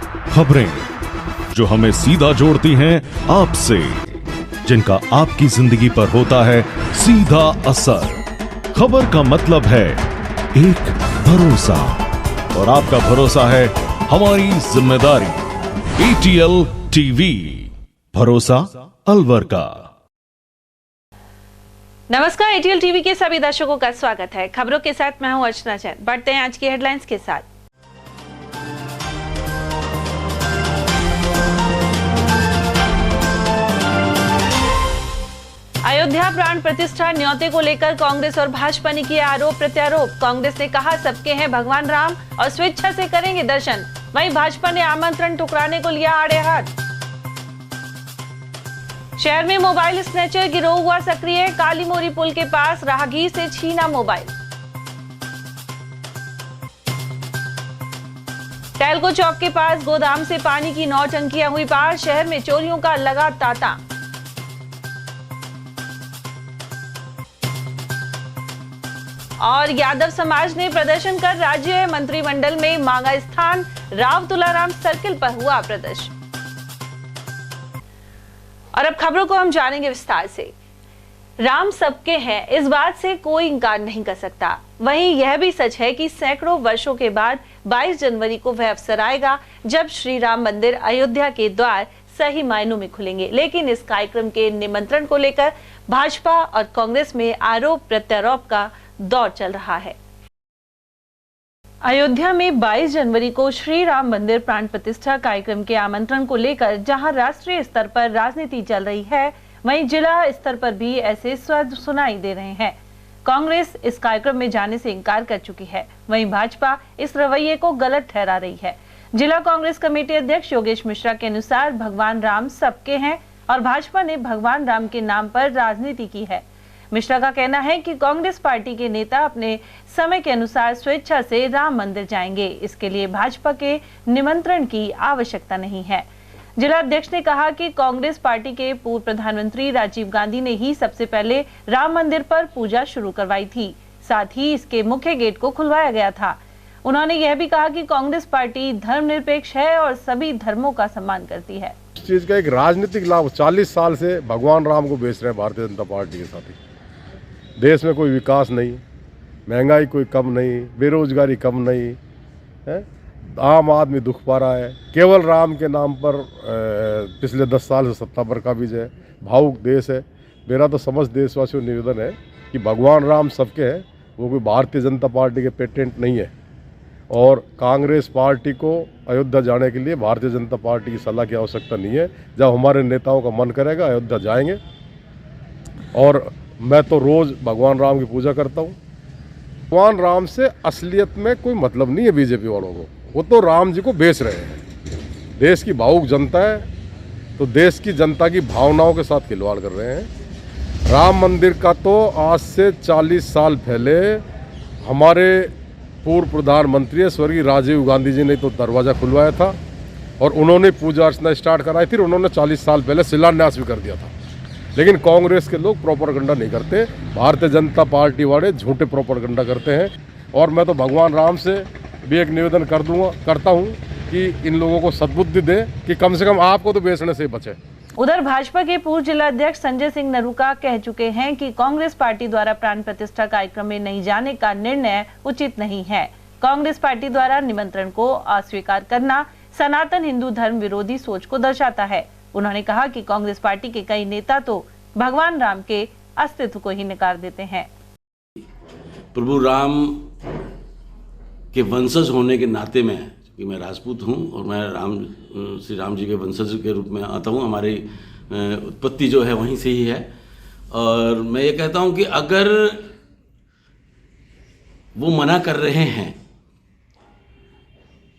खबरें जो हमें सीधा जोड़ती हैं आपसे, जिनका आपकी जिंदगी पर होता है सीधा असर। खबर का मतलब है एक भरोसा, और आपका भरोसा है हमारी जिम्मेदारी। ATL टीवी, भरोसा अलवर का। नमस्कार, ATL टीवी के सभी दर्शकों का स्वागत है। खबरों के साथ मैं हूं अर्चना जैन। बढ़ते हैं आज की हेडलाइंस के साथ। अयोध्या प्राण प्रतिष्ठा न्योते को लेकर कांग्रेस और भाजपा ने किया आरोप प्रत्यारोप। कांग्रेस ने कहा सबके हैं भगवान राम और स्वेच्छा से करेंगे दर्शन, वहीं भाजपा ने आमंत्रण ठुकराने को लिया आड़े हाथ। शहर में मोबाइल स्नैचर गिरोह हुआ सक्रिय। काली मोरी पुल के पास राहगीर से छीना मोबाइल। टैलको चौक के पास गोदाम से पानी की 9 टंकियां हुई पार। शहर में चोरियों का लगा तांता। और यादव समाज ने प्रदर्शन कर राज्य मंत्रिमंडल में मांगा स्थान। राव तुलाराम सर्किल पर हुआ प्रदर्शन। और अब खबरों को हम जानेंगे विस्तार से। राम सबके हैं, इस बात से कोई इंकार नहीं कर सकता। वहीं यह भी सच है कि सैकड़ों वर्षों के बाद 22 जनवरी को वह अवसर आएगा जब श्री राम मंदिर अयोध्या के द्वार सही मायनों में खुलेंगे। लेकिन इस कार्यक्रम के निमंत्रण को लेकर भाजपा और कांग्रेस में आरोप प्रत्यारोप का दौर चल रहा है। अयोध्या में 22 जनवरी को श्री राम मंदिर प्राण प्रतिष्ठा कार्यक्रम के आमंत्रण को लेकर जहां राष्ट्रीय स्तर पर राजनीति चल रही है, वहीं जिला स्तर पर भी ऐसे स्वर सुनाई दे रहे हैं। कांग्रेस इस कार्यक्रम में जाने से इनकार कर चुकी है, वहीं भाजपा इस रवैये को गलत ठहरा रही है। जिला कांग्रेस कमेटी अध्यक्ष योगेश मिश्रा के अनुसार भगवान राम सबके हैं और भाजपा ने भगवान राम के नाम पर राजनीति की है। मिश्रा का कहना है कि कांग्रेस पार्टी के नेता अपने समय के अनुसार स्वेच्छा से राम मंदिर जाएंगे, इसके लिए भाजपा के निमंत्रण की आवश्यकता नहीं है। जिला अध्यक्ष ने कहा कि कांग्रेस पार्टी के पूर्व प्रधानमंत्री राजीव गांधी ने ही सबसे पहले राम मंदिर पर पूजा शुरू करवाई थी, साथ ही इसके मुख्य गेट को खुलवाया गया था। उन्होंने यह भी कहा कि कांग्रेस पार्टी धर्मनिरपेक्ष है और सभी धर्मों का सम्मान करती है। इस चीज का एक राजनीतिक लाभ 40 साल से भगवान राम को बेच रहे हैं भारतीय जनता पार्टी के साथ ही। देश में कोई विकास नहीं, महंगाई कोई कम नहीं, बेरोजगारी कम नहीं है, आम आदमी दुख पा रहा है। केवल राम के नाम पर पिछले 10 साल से सत्ता पर काबिज है। भावुक देश है। मेरा तो समस्त देशवासियों को निवेदन है कि भगवान राम सबके हैं, वो कोई भारतीय जनता पार्टी के पेटेंट नहीं है। और कांग्रेस पार्टी को अयोध्या जाने के लिए भारतीय जनता पार्टी की सलाह की आवश्यकता नहीं है। जब हमारे नेताओं का मन करेगा अयोध्या जाएंगे। और मैं तो रोज़ भगवान राम की पूजा करता हूँ। भगवान राम से असलियत में कोई मतलब नहीं है बीजेपी वालों को। वो तो राम जी को बेच रहे हैं। देश की भावुक जनता है, तो देश की जनता की भावनाओं के साथ खिलवाड़ कर रहे हैं। राम मंदिर का तो आज से 40 साल पहले हमारे पूर्व प्रधानमंत्री स्वर्गीय राजीव गांधी जी ने तो दरवाज़ा खुलवाया था और उन्होंने पूजा अर्चना स्टार्ट कराई थी। उन्होंने 40 साल पहले शिलान्यास भी कर दिया था। लेकिन कांग्रेस के लोग प्रोपेगेंडा नहीं करते, भारतीय जनता पार्टी वाले झूठे प्रोपेगेंडा करते हैं। और मैं तो भगवान राम से भी एक निवेदन करता हूं कि इन लोगों को सद्बुद्धि दे कि कम से कम आपको तो बेचने से बचे। उधर भाजपा के पूर्व जिला अध्यक्ष संजय सिंह नरूका कह चुके हैं कि कांग्रेस पार्टी द्वारा प्राण प्रतिष्ठा कार्यक्रम में नहीं जाने का निर्णय उचित नहीं है। कांग्रेस पार्टी द्वारा निमंत्रण को अस्वीकार करना सनातन हिंदू धर्म विरोधी सोच को दर्शाता है। उन्होंने कहा कि कांग्रेस पार्टी के कई नेता तो भगवान राम के अस्तित्व को ही नकार देते हैं। प्रभु राम के वंशज होने के नाते में, क्योंकि मैं राजपूत हूं और मैं श्री राम जी के वंशज के रूप में आता हूं, हमारी उत्पत्ति जो है वहीं से ही है। और मैं ये कहता हूं कि अगर वो मना कर रहे हैं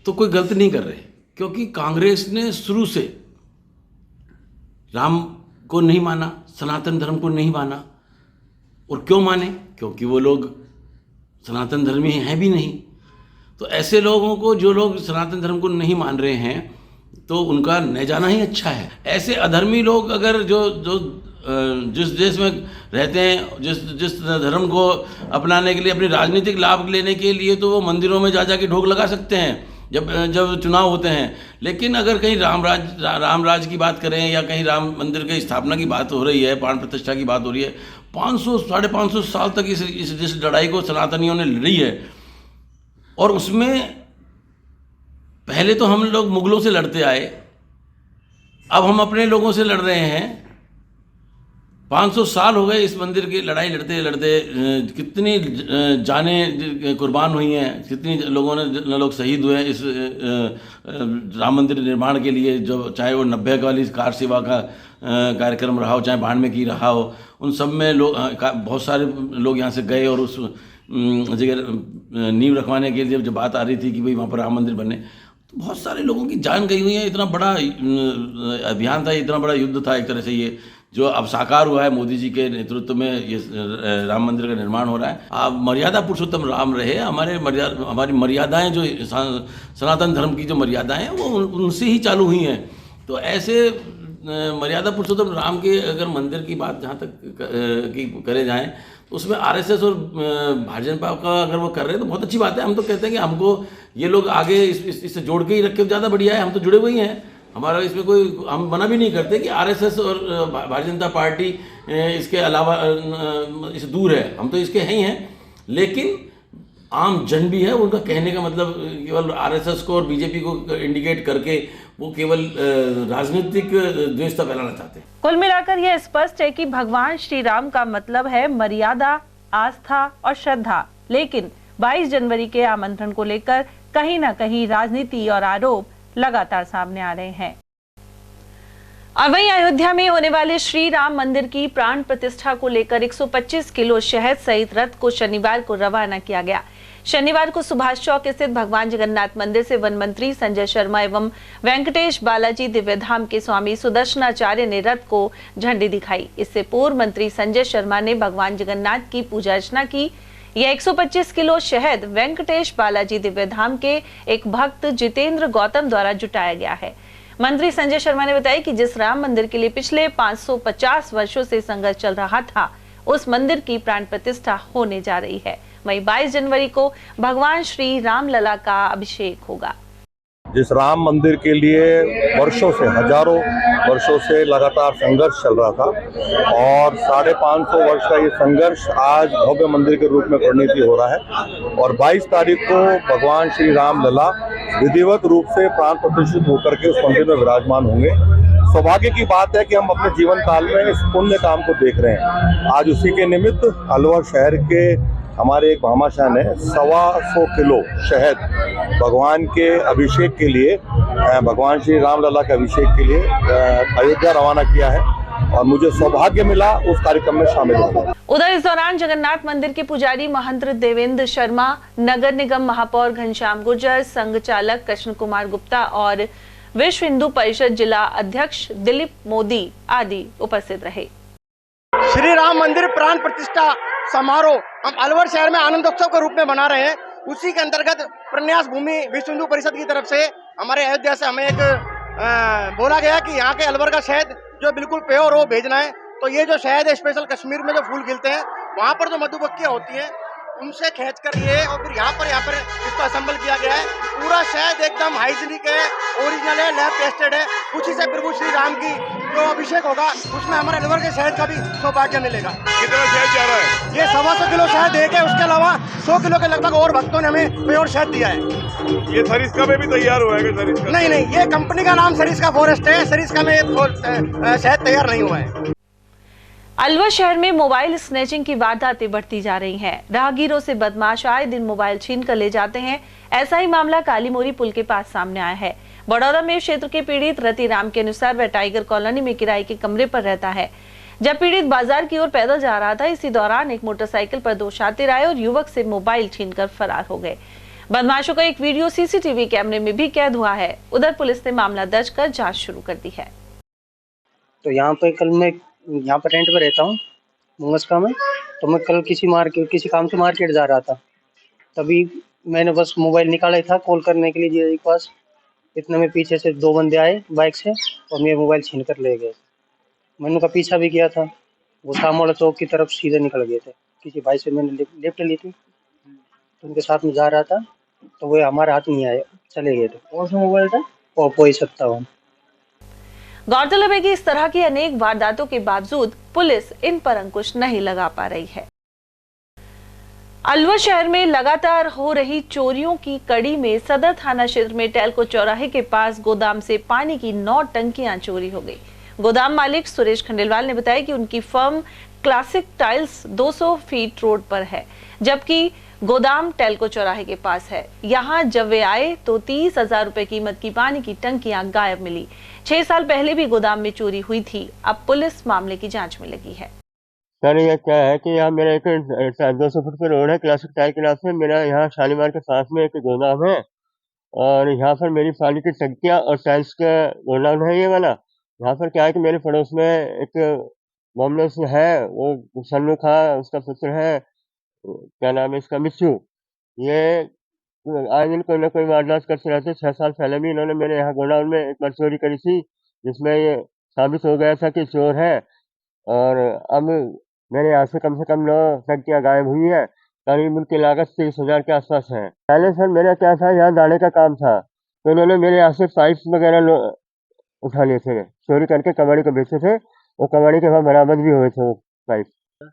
तो कोई गलत नहीं कर रहे, क्योंकि कांग्रेस ने शुरू से राम को नहीं माना, सनातन धर्म को नहीं माना। और क्यों माने? क्योंकि वो लोग सनातन धर्मी हैं भी नहीं। तो ऐसे लोगों को, जो लोग सनातन धर्म को नहीं मान रहे हैं, तो उनका न जाना ही अच्छा है। ऐसे अधर्मी लोग अगर जिस देश में रहते हैं, जिस धर्म को अपनाने के लिए, अपनी राजनीतिक लाभ लेने के लिए, तो वो मंदिरों में जा के ढोक लगा सकते हैं। जब जब चुनाव होते हैं। लेकिन अगर कहीं राम राज की बात करें या कहीं राम मंदिर की स्थापना की बात हो रही है, प्राण प्रतिष्ठा की बात हो रही है, 500-550 साल तक इस लड़ाई को सनातनियों ने लड़ी है। और उसमें पहले तो हम लोग मुगलों से लड़ते आए, अब हम अपने लोगों से लड़ रहे हैं। 500 साल हो गए इस मंदिर की लड़ाई लड़ते लड़ते, कितनी जानें कुर्बान हुई हैं, कितनी लोग शहीद हुए हैं इस राम मंदिर निर्माण के लिए। जो चाहे वो 90 वाली कार सेवा का कार्यक्रम रहा हो, चाहे 92 की रहा हो, उन सब में बहुत सारे लोग यहाँ से गए और उस जगह नींव रखवाने के लिए जब बात आ रही थी कि भाई वहाँ पर राम मंदिर बने, तो बहुत सारे लोगों की जान गई हुई है। इतना बड़ा अभियान था, इतना बड़ा युद्ध था एक तरह से, ये जो अब साकार हुआ है मोदी जी के नेतृत्व में, ये राम मंदिर का निर्माण हो रहा है। आप मर्यादा पुरुषोत्तम राम रहे। हमारी मर्यादाएं जो सनातन धर्म की जो मर्यादाएं हैं वो उनसे ही चालू हुई हैं। तो ऐसे मर्यादा पुरुषोत्तम राम के अगर मंदिर की बात जहाँ तक की करे जाएँ, तो उसमें आरएसएस और भारतीय जनता पार्टी का अगर वो कर रहे हैं तो बहुत अच्छी बात है। हम तो कहते हैं कि हमको ये लोग आगे इससे जोड़ के ही रखे ज़्यादा बढ़िया है। हम तो जुड़े हुए ही हैं, हमारा इसमें कोई, हम मना भी नहीं करते कि आरएसएस और भारतीय जनता पार्टी इसके अलावा इससे दूर है, हम तो इसके हैं ही हैं। लेकिन आम जन भी है, उनका कहने का मतलब केवल आरएसएस को और बीजेपी को इंडिकेट करके वो केवल राजनीतिक द्वेषता फैलाना चाहते हैं। कुल मिलाकर यह स्पष्ट है कि भगवान श्री राम का मतलब है मर्यादा, आस्था और श्रद्धा। लेकिन 22 जनवरी के आमंत्रण को लेकर कहीं ना कहीं राजनीति और आरोप लगातार सामने आ रहे हैं। और वहीं अयोध्या में होने वाले श्री राम मंदिर की प्राण प्रतिष्ठा को लेकर 125 किलो शहद सहित रथ को शनिवार को रवाना किया गया। शनिवार को सुभाष चौक स्थित भगवान जगन्नाथ मंदिर से वन मंत्री संजय शर्मा एवं वेंकटेश बालाजी दिव्यधाम के स्वामी सुदर्शनाचार्य ने रथ को झंडी दिखाई। इससे पूर्व मंत्री संजय शर्मा ने भगवान जगन्नाथ की पूजा अर्चना की। यह 125 किलो शहद वेंकटेश बालाजी दिव्यधाम के एक भक्त जितेंद्र गौतम द्वारा जुटाया गया है। मंत्री संजय शर्मा ने बताया कि जिस राम मंदिर के लिए पिछले 550 वर्षों से संघर्ष चल रहा था, उस मंदिर की प्राण प्रतिष्ठा होने जा रही है। वहीं 22 जनवरी को भगवान श्री राम लला का अभिषेक होगा। जिस राम मंदिर के लिए वर्षों से, हजारों वर्षों से लगातार संघर्ष चल रहा था और 550 वर्ष का ये संघर्ष आज भव्य मंदिर के रूप में परिणति हो रहा है। और 22 तारीख को भगवान श्री राम लला विधिवत रूप से प्राण प्रतिष्ठित होकर के उस मंदिर में विराजमान होंगे। सौभाग्य की बात है कि हम अपने जीवन काल में इस पुण्य काम को देख रहे हैं। आज उसी के निमित्त अलवर शहर के हमारे एक भामाशाह ने 125 किलो शहद भगवान के अभिषेक के लिए, भगवान श्री राम लला के अभिषेक के लिए अयोध्या रवाना किया है और मुझे सौभाग्य मिला उस कार्यक्रम में शामिल होना। उधर इस दौरान जगन्नाथ मंदिर के पुजारी महंत देवेंद्र शर्मा, नगर निगम महापौर घनश्याम गुर्जर, संघ चालक कृष्ण कुमार गुप्ता और विश्व हिंदू परिषद जिला अध्यक्ष दिलीप मोदी आदि उपस्थित रहे। श्री राम मंदिर प्राण प्रतिष्ठा समारोह हम अलवर शहर में आनंदोत्सव के रूप में मना रहे हैं। उसी के अंतर्गत प्रन्यास भूमि विश्व हिंदू परिषद की तरफ से हमारे अयोध्या से हमें एक बोला गया कि यहाँ के अलवर का शहद जो बिल्कुल प्योर हो भेजना है। तो ये जो शहद है स्पेशल कश्मीर में जो फूल खिलते हैं वहाँ पर जो मधुमक्खियाँ होती हैं उनसे खींच कर ये और फिर यहाँ पर इसको असेंबल किया गया है। पूरा शहद एकदम हाइजीनिक है, ओरिजिनल है, लैब टेस्टेड है। उसी से प्रभु श्री राम की जो अभिषेक होगा उसमें हमारे अलवर के शहद का भी सौभाग्य मिलेगा। कितना शहद जा रहा है? ये 125 किलो शहद एक है, उसके अलावा 100 किलो के लगभग और भक्तों ने हमें प्योर शहद दिया है। ये सरिस्का में भी तैयार हुआ है? सरिस्का नहीं, ये कंपनी का नाम सरिस्का फॉरेस्ट है। सरिस्का में शहद तैयार नहीं हुआ है। अलवर शहर में मोबाइल स्नैचिंग की वारदातें बढ़ती जा रही हैं। राहगीरों से बदमाश आए दिन मोबाइल छीन कर ले जाते हैं। ऐसा ही मामला काली मोरी पुल के पास सामने आया है। बड़ौदा में क्षेत्र के पीड़ित रतिराम के अनुसार वह टाइगर कॉलोनी में किराए के कमरे पर रहता है। जब पीड़ित बाजार की ओर पैदल जा रहा था, इसी दौरान एक मोटरसाइकिल पर 2 शातिर आए और युवक से मोबाइल छीनकर फरार हो गए। बदमाशों का एक वीडियो सीसीटीवी कैमरे में भी कैद हुआ है। उधर पुलिस ने मामला दर्ज कर जाँच शुरू कर दी है। तो यहाँ पे कल मैं यहाँ पर रेंट पे रहता हूँ मुंगस्का में। तो मैं कल किसी काम से मार्केट जा रहा था, तभी मैंने बस मोबाइल निकाला ही था कॉल करने के लिए जी के पास। इतने में पीछे से 2 बंदे आए बाइक से और मेरा मोबाइल छीन कर ले गए। मैंने उनका पीछा भी किया था, वो सामोला चौक की तरफ सीधे निकल गए थे। किसी भाई से मैंने लिफ्ट ली थी, तो उनके साथ में जा रहा था। तो वो हमारे हाथ नहीं आया, चले गए। तो कौन सा मोबाइल था? Oppo A57। गौरतलब है कि इस तरह की अनेक वारदातों के बावजूद पुलिस इन पर अंकुश नहीं लगा पा रही है। अलवर शहर में लगातार हो रही चोरियों की कड़ी में सदर थाना क्षेत्र में टेल्को चौराहे के पास गोदाम से पानी की 9 टंकियां चोरी हो गई। गोदाम मालिक सुरेश खंडेलवाल ने बताया कि उनकी firm classic tiles 200 feet road पर है, जबकि गोदाम टेल्को चौराहे के पास है। यहाँ जब वे आए तो 30,000 रुपए कीमत की पानी की टंकियां गायब मिली। 6 साल पहले भी गोदाम में चोरी हुई थी। अब पुलिस मामले की जांच में लगी है। सर ये क्या है कि यहाँ मेरा एक 200 फुट का रोड है, क्लासिक टाइल के नाम से। मेरा यहाँ शालीमार के पास में एक गोदाम है और यहाँ पर मेरी पानी की टंकियाँ और टाइल्स का गोदाम है ये वाला। यहाँ पर क्या है कि मेरे पड़ोस में एक मोमनस है, वो सन्नू खा उसका पुत्र है, क्या नाम है इसका, मिस्सू। ये आए दिन कोई ना कोई वारदात करते रहते। 6 साल पहले भी इन्होंने मेरे यहाँ गोडाउन में एक बार चोरी करी थी, जिसमें ये साबित हो गया था कि चोर है। और अब मेरे यहाँ से कम 9 टंकियाँ गायब हुई है। करीब उनकी लागत 30,000 के आसपास है। पहले सर मेरा क्या था, यहाँ दाने का काम था, तो इन्होंने मेरे यहाँ से पाइप वगैरह उठा लिए थे, चोरी करके कबाड़ी को बेचे थे। वो कबाड़ी के वहाँ बरामद भी हुए थे वो पाइप।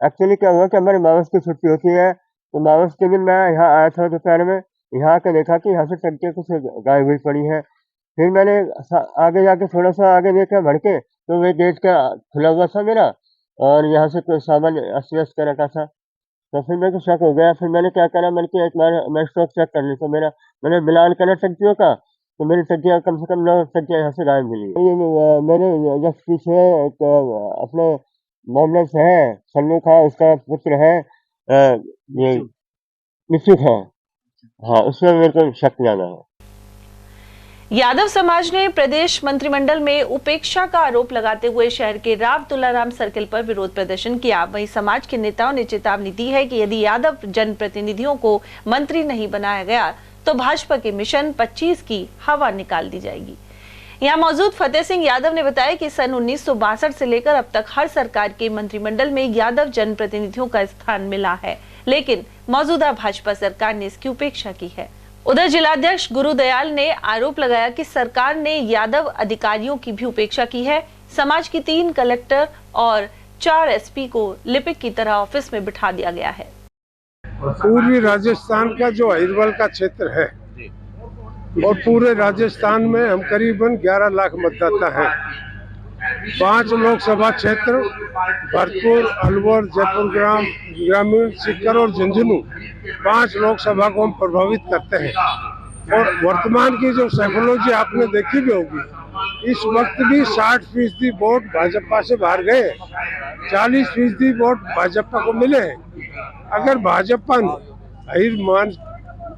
एक्चुअली क्या हुआ कि हमारे मावस की छुट्टी होती है, तो मावस के दिन मैं यहाँ आया था दोपहर में। यहाँ आकर देखा कि यहाँ से टंकियाँ कुछ गायब हुई पड़ी है। फिर मैंने आगे जाके थोड़ा सा आगे देखा बढ़ के, तो वे गेट का खुला हुआ था मेरा और यहाँ से कोई सामान अस्त व्यस्त कर रखा था। तो फिर मेरे को शक हो गया। फिर मैंने क्या करा, मैंने कि एक बार मैं स्टॉक चेक कर ली, तो मैंने मिलान करा टंकियों का, तो मेरी टंकियाँ कम से कम 9 टंकियाँ यहाँ से गायब मिली। ये मेरे जस्ट पीछे एक अपने मोहम्मद है, सन्नू खा उसका पुत्र है, ये मिस्सू खा, हाँ, उसमें मेरे को शक ज्यादा है। यादव समाज ने प्रदेश मंत्रिमंडल में उपेक्षा का आरोप लगाते हुए शहर के राव तुलाराम सर्किल पर विरोध प्रदर्शन किया। वहीं समाज के नेताओं ने चेतावनी दी है कि यदि यादव जनप्रतिनिधियों को मंत्री नहीं बनाया गया तो भाजपा के मिशन 25 की हवा निकाल दी जाएगी। यहाँ मौजूद फतेह सिंह यादव ने बताया कि सन 1962 से लेकर अब तक हर सरकार के मंत्रिमंडल में यादव जनप्रतिनिधियों का स्थान मिला है, लेकिन मौजूदा भाजपा सरकार ने इसकी उपेक्षा की है। उधर जिलाध्यक्ष गुरुदयाल ने आरोप लगाया कि सरकार ने यादव अधिकारियों की भी उपेक्षा की है। समाज की 3 कलेक्टर और 4 एसपी को लिपिक की तरह ऑफिस में बिठा दिया गया है। पूर्वी राजस्थान का जो अहिरवल का क्षेत्र है और पूरे राजस्थान में हम करीबन 11 लाख मतदाता हैं। 5 लोकसभा क्षेत्र भरतपुर, अलवर, जयपुर ग्रामीण, सीकर और झुंझुनू 5 लोकसभा को हम प्रभावित करते हैं। और वर्तमान की जो साइकोलॉजी आपने देखी भी होगी, इस वक्त भी 60% वोट भाजपा से बाहर गए, 40% वोट भाजपा को मिले हैं। अगर भाजपा ने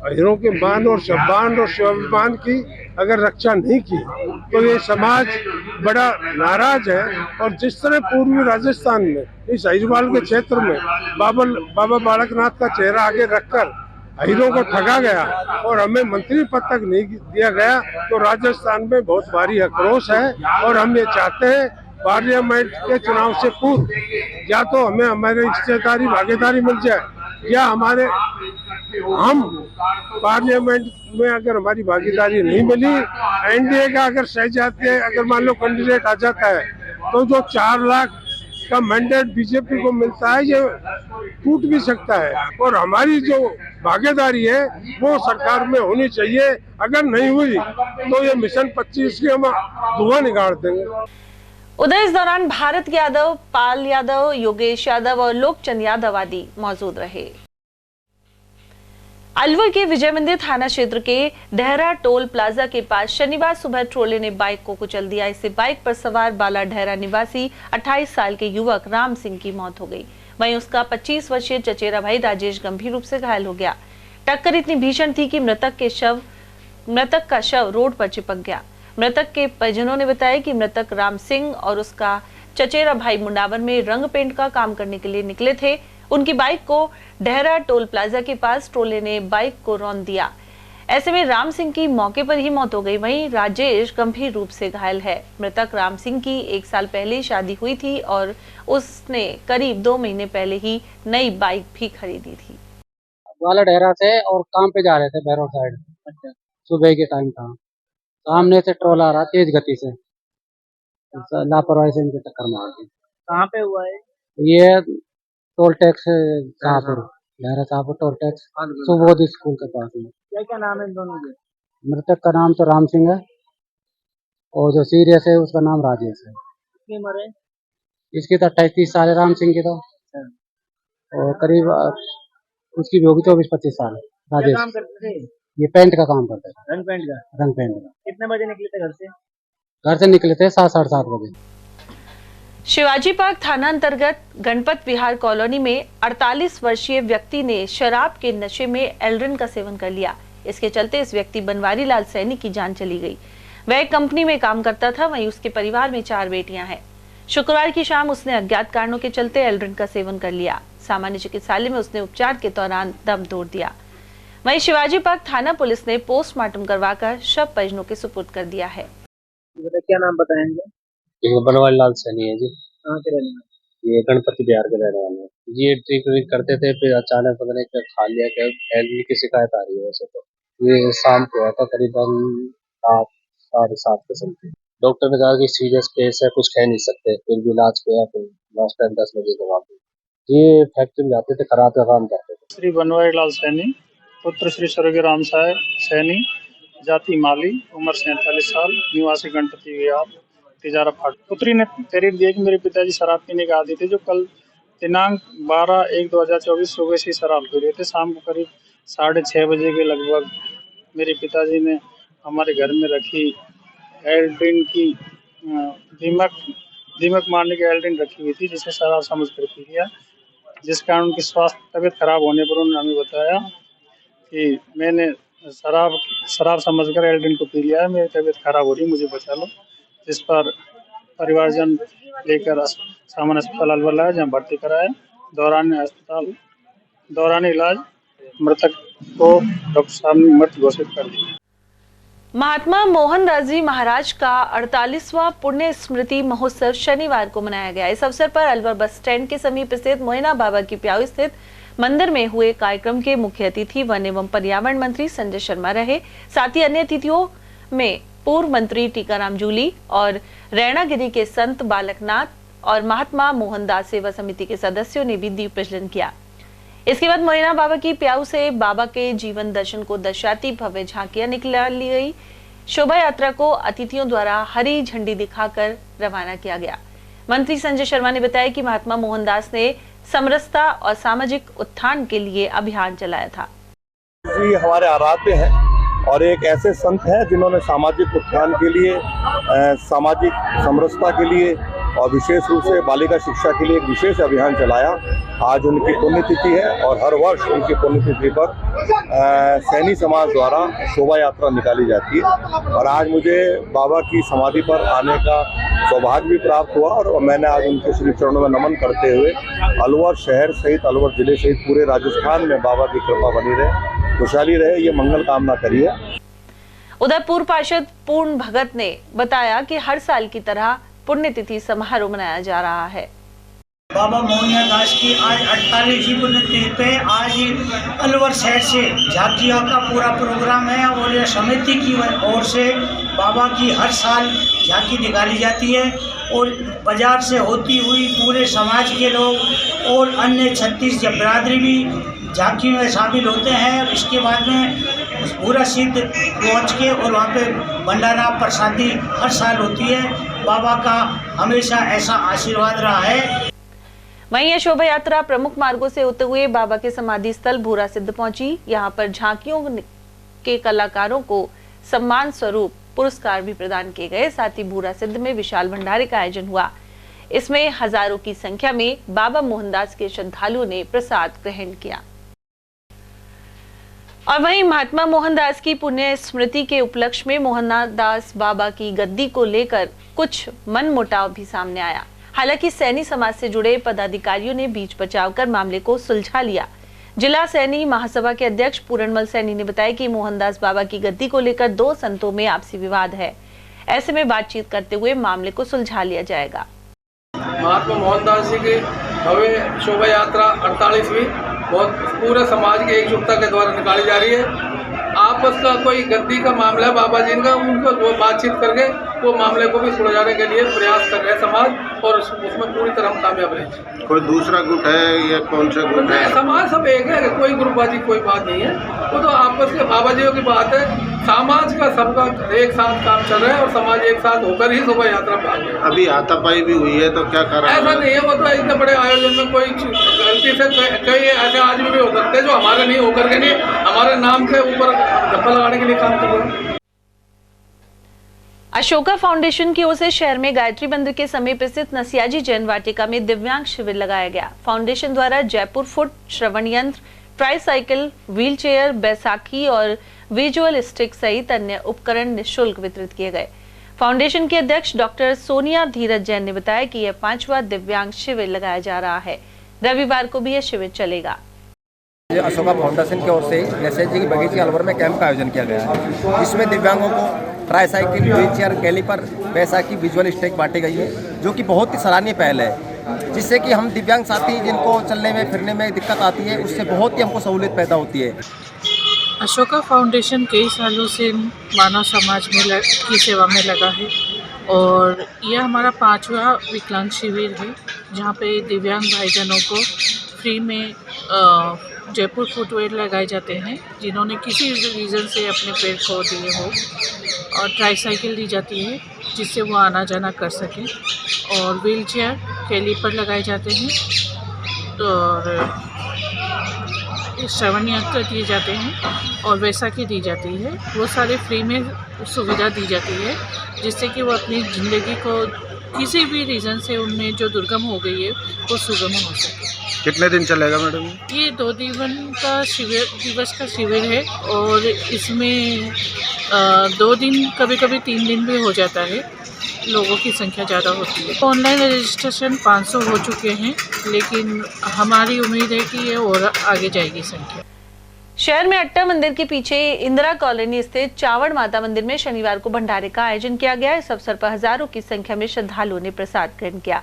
अहिरों के मान और सम्मान और स्वाभिमान की अगर रक्षा नहीं की तो ये समाज बड़ा नाराज है। और जिस तरह पूर्वी राजस्थान में इस अहिरवाल के क्षेत्र में बाबा बालकनाथ का चेहरा आगे रखकर अहिरों को ठगा गया और हमें मंत्री पद तक नहीं दिया गया, तो राजस्थान में बहुत भारी आक्रोश है। और हम ये चाहते हैं पार्लियामेंट के चुनाव से पूर्व या तो हमें हमारी हिस्सेदारी भागीदारी मिल जाए, या हम पार्लियामेंट में अगर हमारी भागीदारी नहीं मिली, एनडीए का अगर सही जाती है, अगर मान लो कैंडिडेट आ जाता है, तो जो 4 लाख का मैंडेट बीजेपी को मिलता है ये टूट भी सकता है। और हमारी जो भागीदारी है वो सरकार में होनी चाहिए। अगर नहीं हुई तो ये मिशन 25 की हम धुआं निकाल देंगे। उधर इस दौरान भारत यादव, पाल यादव, योगेश यादव और लोकचंद यादव आदि मौजूद रहे। अलवर के विजय मंदिर थाना क्षेत्र के डहरा टोल प्लाजा के पास शनिवार सुबह ट्रोले ने बाइक को कुचल दिया। इससे बाइक पर सवार बाला डहरा निवासी 28 साल के युवक राम सिंह की मौत हो गई। वहीं उसका 25 वर्षीय चचेरा भाई राजेश गंभीर रूप से घायल हो गया। टक्कर इतनी भीषण थी कि मृतक का शव रोड पर चिपक गया। मृतक के परिजनों ने बताया कि मृतक राम सिंह और उसका चचेरा भाई मुंडावर में रंग पेंट का काम करने के लिए निकले थे। उनकी बाइक को डहरा टोल प्लाजा के पास ट्रोले ने बाइक को रौंद दिया। ऐसे में राम सिंह की मौके पर ही मौत हो गई। वहीं राजेश गंभीर रूप से घायल है। मृतक राम सिंह की 1 साल पहले शादी हुई थी और उसने करीब 2 महीने पहले ही नई बाइक भी खरीदी थी। वाला डेरा से और काम पे जा रहे थे भैरव साइड। अच्छा। सुबह के टाइम था, सामने से ट्रोला आ रहा तेज गति से, लापरवाही से इनके टक्कर मार दी। कहाँ पे हुआ है? ये toll tax Shahpur, Dera Shahpur toll tax Subodh school के पास में। क्या क्या नाम है इन दोनों के? मृतक का नाम तो राम सिंह है और जो सीरियस है उसका नाम राजेश है। कितनी उम्र है? इसकी तो 28-30 साल है राम सिंह की तो, और करीब उसकी भी होगी 24-25 साल। क्या राजेश काम करते थे? ये पेंट का काम करते थे, रंग पेंट का। रंग पेंट का। कितने बजे निकले थे घर से? घर से निकले थे 7-7:30 बजे। शिवाजी पार्क थाना अंतर्गत गणपत विहार कॉलोनी में 48 वर्षीय व्यक्ति ने शराब के नशे में एल्ड्रिन का सेवन कर लिया। इसके चलते इस व्यक्ति बनवारी लाल सैनी की जान चली गई। वह एक कंपनी में काम करता था, वहीं उसके परिवार में 4 बेटियां हैं। शुक्रवार की शाम उसने अज्ञात कारणों के चलते एल्ड्रिन का सेवन कर लिया। सामान्य चिकित्सालय में उसने उपचार के दौरान दम तोड़ दिया। वहीं शिवाजी पार्क थाना पुलिस ने पोस्टमार्टम करवाकर शव परिजनों के सुपुर्द कर दिया है। क्या नाम बताएंगे? ये बनवारी लाल सैनी है जी। कहाँ के रहने वाले? ये गणपति बिहार के रहने वाले हैं जी। ये ट्रीट करते थे, फिर अचानक पता नहीं क्या खा लिया, क्या एल्ड्रिन की शिकायत आ रही है। वैसे तो ये शाम को आया था करीबन 7-7:30 के समथिंग। डॉक्टर ने कहा कि सीरियस केस है, कुछ कह नहीं सकते, फिर भी इलाज किया, फिर लास्ट टाइम 10 बजे के बाद। ये फैक्ट्री में जाते थे, खराब का काम करते थे। श्री बनवारी लाल सैनी पुत्र श्री स्वर्गीय राम साहेब सैनी, जाति माली, उम्र 47 साल, निवासी गणपति विहार, तिजारा फाट। पुत्री ने तहरीर दी कि मेरे पिताजी शराब पीने के आदी थे, जो कल दिनांक 12/1/2024 सुबह से शराब पी रहे थे। शाम को करीब 6:30 बजे के लगभग मेरे पिताजी ने हमारे घर में रखी एल्ड्रिन की दीमक मारने की एल्ड्रिन रखी हुई थी, जिसे शराब समझ कर पी लिया, जिस कारण उनकी स्वास्थ्य तबीयत खराब होने पर उन्होंने हमें बताया कि मैंने शराब समझकर एल्ड्रिन को पी लिया है, मेरी तबीयत खराब हो रही, मुझे बचा लो। जिस पर परिवारजन लेकर सामान्य अस्पताल अलवर लाया, जहाँ भर्ती कराया। दौरान इलाज मृतक को डॉक्टर साहब ने मृत घोषित कर दिया। महात्मा मोहनदास जी महाराज का 48वां पुण्य स्मृति महोत्सव शनिवार को मनाया गया। इस अवसर पर अलवर बस स्टैंड के समीप स्थित मोइना बाबा की प्याऊ स्थित मंदिर में हुए कार्यक्रम के मुख्य अतिथि वन एवं पर्यावरण मंत्री संजय शर्मा रहे। साथ ही अन्य अतिथियों में पूर्व मंत्री टीकाराम जूली और रैणागिरी के संत बालकनाथ और महात्मा मोहनदास सेवा समिति के सदस्यों ने भी दीप प्रज्वलन किया। इसके बाद मोइना बाबा की प्याऊ से बाबा के जीवन दर्शन को दर्शाती भव्य झांकियां निकाली गई। शोभा यात्रा को अतिथियों द्वारा हरी झंडी दिखाकर रवाना किया गया। मंत्री संजय शर्मा ने बताया कि महात्मा मोहनदास ने समरसता और सामाजिक उत्थान के लिए अभियान चलाया था। जी हमारे आराध्य हैं और एक ऐसे संत हैं जिन्होंने सामाजिक उत्थान के लिए, सामाजिक समरसता के लिए और विशेष रूप से बालिका शिक्षा के लिए एक विशेष अभियान चलाया। आज उनकी पुण्यतिथि है और हर वर्ष उनकी पुण्यतिथि पर सैनी समाज द्वारा शोभा यात्रा निकाली जाती है। और आज मुझे बाबा की समाधि पर आने का सौभाग्य भी प्राप्त हुआ और मैंने आज उनके श्री चरणों में नमन करते हुए अलवर शहर सहित अलवर जिले सहित पूरे राजस्थान में बाबा की कृपा बनी रहे, खुशहाली रहे, ये मंगल कामना करी है। उधर पूर्व पार्षद पूर्ण भगत ने बताया कि हर साल की तरह पुण्यतिथि समारोह मनाया जा रहा है। बाबा मोहनदास की आज 48वीं पुण्यतिथि पे आज अलवर शहर से झांकियों का पूरा प्रोग्राम है और यह समिति की ओर से बाबा की हर साल झांकी निकाली जाती है और बाजार से होती हुई पूरे समाज के लोग और अन्य 36 बिरादरी भी झांकी में शामिल होते हैं। और इसके बाद में पूरा सिद्ध पहुँच के और वहाँ पे भंडारा प्रसादी हर साल होती है। बाबा का हमेशा ऐसा आशीर्वाद रहा है। वहीं यह शोभा यात्रा प्रमुख मार्गों से होते हुए बाबा के समाधि स्थल भूरा सिद्ध पहुंची। यहां पर झांकियों के कलाकारों को सम्मान स्वरूप पुरस्कार भी प्रदान किए गए। साथ ही भूरा सिद्ध में विशाल भंडारे का आयोजन हुआ। इसमें हजारों की संख्या में बाबा मोहनदास के श्रद्धालुओं ने प्रसाद ग्रहण किया। और वहीं महात्मा मोहनदास की पुण्य स्मृति के उपलक्ष्य में मोहनदास बाबा की गद्दी को लेकर कुछ मनमुटाव भी सामने आया। हालांकि सैनी समाज से जुड़े पदाधिकारियों ने बीच बचाव कर मामले को सुलझा लिया। जिला सैनी महासभा के अध्यक्ष पूरणमल सैनी ने बताया कि मोहनदास बाबा की गद्दी को लेकर 2 संतों में आपसी विवाद है। ऐसे में बातचीत करते हुए मामले को सुलझा लिया जाएगा। महात्मा मोहनदास जी की भव्य शोभा यात्रा 48वीं बहुत पूरे समाज की एकजुटता के द्वारा निकाली जा रही है। आपस का कोई गद्दी का मामला है बाबा जी का, उनको वो बातचीत करके वो मामले को भी सुलझाने के लिए प्रयास कर रहे हैं समाज, और उसमें पूरी तरह हम कामयाब रहे। कोई दूसरा गुट है या कौन सा गुट है? समाज सब एक है, कोई ग्रुपबाजी कोई बात नहीं है। वो तो आपस के बाबा जी की बात है, समाज का सबका एक साथ काम चल रहा है और समाज एक साथ होकर ही शोभा यात्रा भाग रहा है। अभी हाथापाई भी हुई है तो क्या कर रहा है? ऐसा नहीं है, वो तो इतने बड़े आयोजन में कोई गलती से कई ऐसे आदमी भी हो सकते हैं जो हमारे नहीं होकर के नहीं हमारे नाम के ऊपर धब्बा लगाने के लिए काम कर रहे हैं। अशोका फाउंडेशन की ओर से शहर में गायत्री मंदिर के समीप स्थित नसियाजी जैन वाटिका में दिव्यांग शिविर लगाया गया। फाउंडेशन द्वारा जयपुर फुट, श्रवण यंत्र, ट्राईसाइकिल, व्हील चेयर, बैसाखी और विजुअल स्टिक सहित अन्य उपकरण निःशुल्क वितरित किए गए। फाउंडेशन के अध्यक्ष डॉक्टर सोनिया धीरज जैन ने बताया कि यह 5वां दिव्यांग शिविर लगाया जा रहा है। रविवार को भी यह शिविर चलेगा। अशोका फाउंडेशन की ओर से नसियाजी की बगीचे अलवर में कैंप का आयोजन किया गया है। इसमें दिव्यांगों को ट्राईसाइकिल, व्हील चेयर, कैलीपर, बैसाखी, विजुअल स्टिक बांटी गई है, जो कि बहुत ही सराहनीय पहल है, जिससे कि हम दिव्यांग साथी जिनको चलने में फिरने में दिक्कत आती है, उससे बहुत ही हमको सहूलियत पैदा होती है। अशोका फाउंडेशन कई सालों से मानव समाज में की सेवा में लगा है और यह हमारा 5वां विकलांग शिविर है, जहाँ पे दिव्यांग भाईजनों को फ्री में जयपुर फुटवेयर लगाए जाते हैं जिन्होंने किसी रीज़न से अपने पैर खो दिए हो, और ट्राईसाइकिल दी जाती है जिससे वो आना जाना कर सकें, और व्हील चेयर, कैलीपर लगाए जाते हैं, और श्रवण यंत्र दिए जाते हैं और बैसाखी दी जाती है। वो सारे फ्री में सुविधा दी जाती है जिससे कि वो अपनी ज़िंदगी को किसी भी रीज़न से उनमें जो दुर्गम हो गई है वो सुगम हो सके। कितने दिन चलेगा मैडम? ये 2 दिवस का शिविर है और इसमें 2 दिन, कभी कभी 3 दिन भी हो जाता है, लोगों की संख्या ज़्यादा होती है। ऑनलाइन रजिस्ट्रेशन 500 हो चुके हैं, लेकिन हमारी उम्मीद है कि ये और आगे जाएगी संख्या। शहर में अट्टा मंदिर के पीछे इंदिरा कॉलोनी स्थित चावड़ माता मंदिर में शनिवार को भंडारे का आयोजन किया गया। इस अवसर पर हजारों की संख्या में श्रद्धालुओं ने प्रसाद ग्रहण किया।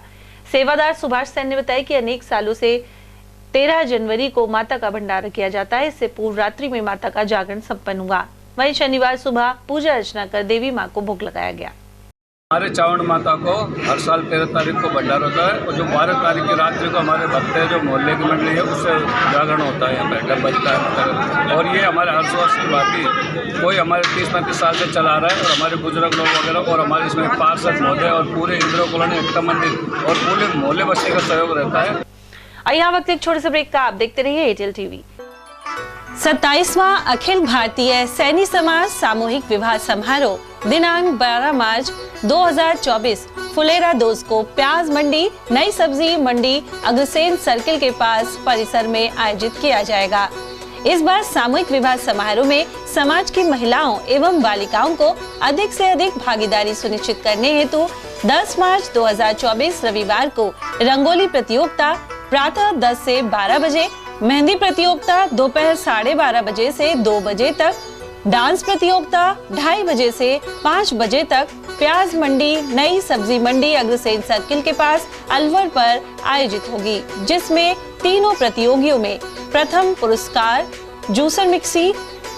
सेवादार सुभाष सेन ने बताया कि अनेक सालों से 13 जनवरी को माता का भंडारा किया जाता है। इससे पूर्व रात्रि में माता का जागरण संपन्न हुआ। वहीं शनिवार सुबह पूजा अर्चना कर देवी मां को भोग लगाया गया। हमारे चावड़ माता को हर साल 13 तारीख को भंडारा होता है, और जो 12 तारीख की रात्रि को हमारे भक्त है जो मोहल्ले की मंडली है उससे जागरण होता है, यहाँ पे डब बजता है। और ये हमारे हर वर्ष की बात ही कोई हमारे 30-35 साल से चला रहा है, और हमारे बुजुर्ग लोग वगैरह और हमारे इसमें पार्षद महोदय और पूरे इंदिरा कॉलोनी अट्टा मंदिर और पूरे मोहल्ले बस्ती का सहयोग रहता है। यहाँ वक्त एक छोटे से ब्रेक का, आप देखते रहिए एयरटेल टीवी। 27वां अखिल भारतीय सैनी समाज सामूहिक विवाह समारोह दिनांक 12 मार्च 2024 फुलेरा दोस्त को प्याज मंडी, नई सब्जी मंडी, अग्रसेन सर्किल के पास परिसर में आयोजित किया जाएगा। इस बार सामूहिक विवाह समारोह में समाज की महिलाओं एवं बालिकाओं को अधिक से अधिक भागीदारी सुनिश्चित करने हेतु 10 मार्च 2024 रविवार को रंगोली प्रतियोगिता प्रातः 10 से 12 बजे, मेहंदी प्रतियोगिता दोपहर 12:30 बजे से 2 बजे तक, डांस प्रतियोगिता 2:30 बजे से 5 बजे तक प्याज मंडी, नई सब्जी मंडी अग्रसेन सर्किल के पास अलवर पर आयोजित होगी, जिसमें तीनों प्रतियोगियों में प्रथम पुरस्कार जूसर मिक्सी,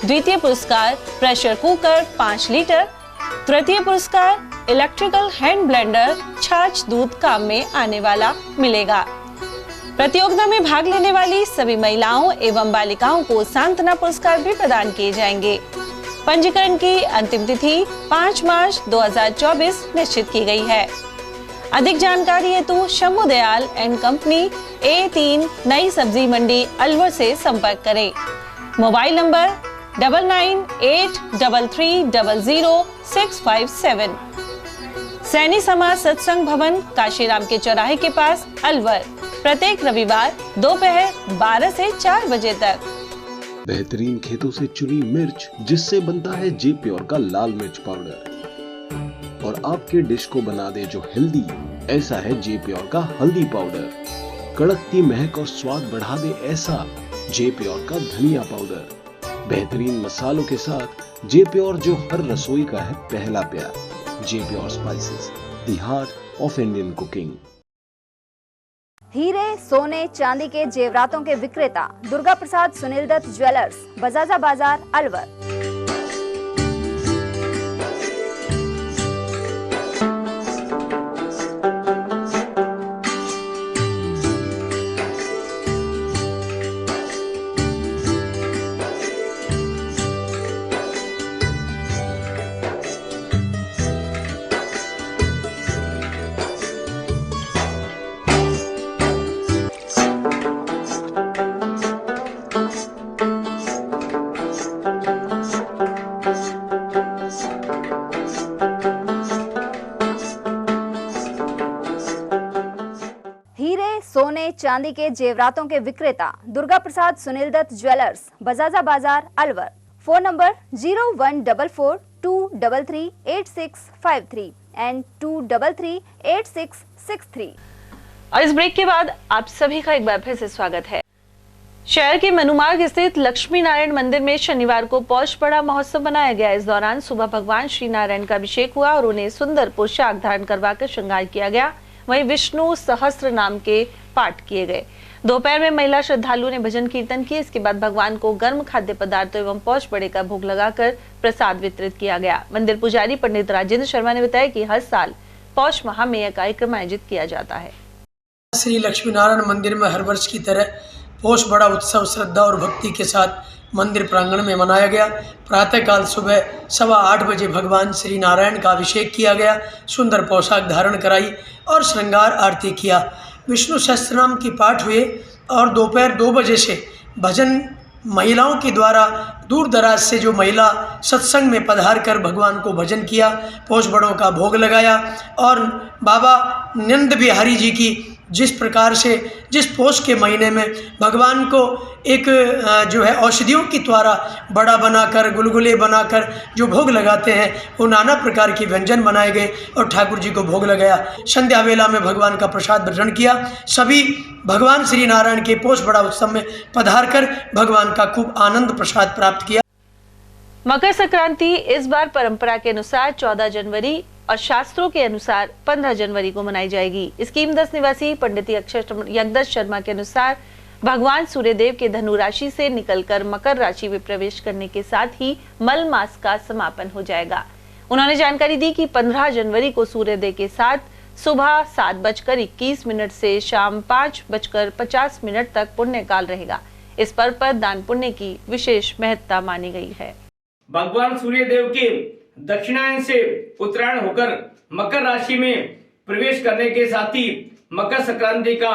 द्वितीय पुरस्कार प्रेशर कुकर 5 लीटर, तृतीय पुरस्कार इलेक्ट्रिकल हैंड ब्लेंडर छाछ दूध काम में आने वाला मिलेगा। प्रतियोगिता में भाग लेने वाली सभी महिलाओं एवं बालिकाओं को सांत्वना पुरस्कार भी प्रदान किए जाएंगे। पंजीकरण की अंतिम तिथि 5 मार्च 2024 निश्चित की गई है। अधिक जानकारी हेतु Shambhu Dayal and company A3 नई सब्जी मंडी अलवर से संपर्क करें। Mobile number 9983300657। सैनी समाज सत्संग भवन काशीराम के चौराहे के पास अलवर, प्रत्येक रविवार दोपहर 12 से 4 बजे तक। बेहतरीन खेतों से चुनी मिर्च, जिससे बनता है जे प्योर का लाल मिर्च पाउडर, और आपके डिश को बना दे जो हेल्दी, ऐसा है जे प्योर का हल्दी पाउडर। कड़कती महक और स्वाद बढ़ा दे ऐसा जे प्योर का धनिया पाउडर। बेहतरीन मसालों के साथ जे प्योर, जो हर रसोई का है पहला प्यार। J pure spices, the heart of Indian cooking. हीरे, सोने, चांदी के जेवरातों के विक्रेता दुर्गा प्रसाद सुनील दत्त ज्वेलर्स, बजाजा बाजार, अलवर। सोने, चांदी के जेवरातों के विक्रेता Durga Prasad Sunil Dutt jewellers, Bajaja Bazaar, Alwar. Phone number 0144233863 and 2338663। और इस ब्रेक के बाद आप सभी का एक बार फिर से स्वागत है। शहर के मनुमार्ग स्थित लक्ष्मी नारायण मंदिर में शनिवार को पौष बड़ा महोत्सव मनाया गया। इस दौरान सुबह भगवान श्री नारायण का अभिषेक हुआ और उन्हें सुंदर पोशाक धारण करवाकर श्रृंगार किया गया। वहीं विष्णु सहस्त्र नाम के पाठ किए गए। दोपहर में महिला श्रद्धालुओं ने भजन कीर्तन किए। इसके बाद भगवान को गर्म खाद्य पदार्थों एवं पौष बड़े का भोग लगाकर प्रसाद वितरित किया गया। मंदिर पुजारी पंडित राजेंद्र शर्मा ने बताया कि हर साल पौष माह में यह कार्यक्रम आयोजित किया जाता है। श्री लक्ष्मी नारायण मंदिर में हर वर्ष की तरह पौष बड़ा उत्सव श्रद्धा और भक्ति के साथ मंदिर प्रांगण में मनाया गया। प्रातःकाल सुबह 8:15 बजे भगवान श्री नारायण का अभिषेक किया गया, सुंदर पोशाक धारण कराई और श्रृंगार आरती किया। विष्णु सहस्त्रनाम की पाठ हुए और दोपहर 2 बजे से भजन महिलाओं के द्वारा दूर दराज से जो महिला सत्संग में पधार कर भगवान को भजन किया, पौष बड़ों का भोग लगाया और बाबा नंद बिहारी जी की जिस प्रकार से जिस पौष के महीने में भगवान को एक जो है औषधियों के द्वारा बड़ा बनाकर गुलगुले बनाकर जो भोग लगाते हैं, वो नाना प्रकार के व्यंजन बनाए गए और ठाकुर जी को भोग लगाया। संध्या वेला में भगवान का प्रसाद वितरण किया। सभी भगवान श्री नारायण के पौष बड़ा उत्सव में पधार कर भगवान का खूब आनंद प्रसाद प्राप्त किया। मकर संक्रांति इस बार परंपरा के अनुसार 14 जनवरी और शास्त्रों के अनुसार 15 जनवरी को मनाई जाएगी। इसकी 10 निवासी पंडित यगदश शर्मा के अनुसार भगवान सूर्यदेव के धनु राशि से निकलकर मकर राशि में प्रवेश करने के साथ ही मल मास का समापन हो जाएगा। उन्होंने जानकारी दी कि 15 जनवरी को सूर्योदय के साथ सुबह 7:21 से शाम 5:50 तक पुण्य काल रहेगा। इस पर्व पर दान पुण्य की विशेष महत्ता मानी गई है। भगवान सूर्यदेव के दक्षिणायन से उत्तरायण होकर मकर राशि में प्रवेश करने के साथ ही मकर संक्रांति का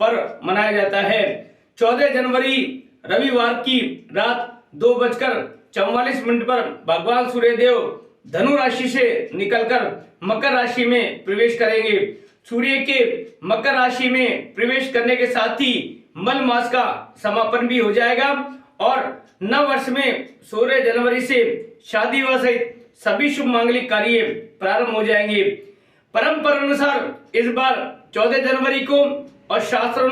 पर्व मनाया जाता है। 14 जनवरी रविवार की रात 2:44 पर भगवान सूर्यदेव धनु राशि से निकलकर मकर राशि में प्रवेश करेंगे। सूर्य के मकर राशि में प्रवेश करने के साथ ही मल मास का समापन भी हो जाएगा और नव वर्ष में 16 जनवरी से शादी व सहित सभी शुभ मांगलिक कार्य प्रारंभ हो जाएंगे। परंपरा अनुसार इस बार 14 जनवरी को और शास्त्र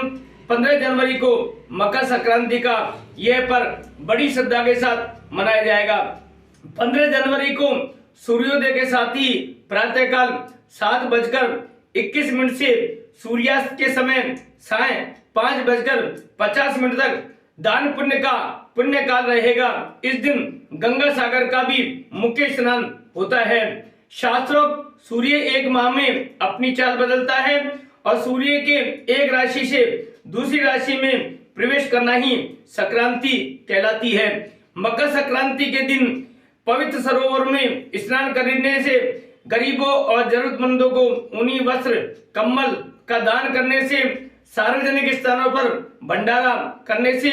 15 जनवरी को मकर संक्रांति का यह पर्व बड़ी श्रद्धा के साथ मनाया जाएगा। 15 जनवरी को सूर्योदय के साथ ही प्रातःकाल 7:21 से सूर्यास्त के समय साय 5:50 तक दान पुण्य का पुण्य काल रहेगा। इस दिन गंगा सागर का भी मुख्य स्नान होता है। शास्त्रों सूर्य एक माह में अपनी चाल बदलता है और सूर्य के एक राशि से दूसरी राशि में प्रवेश करना ही संक्रांति कहलाती है। मकर संक्रांति के दिन पवित्र सरोवर में स्नान करने से गरीबों और जरूरतमंदों को ऊनी वस्त्र कंबल का दान करने से, सार्वजनिक स्थानों पर भंडारा करने से,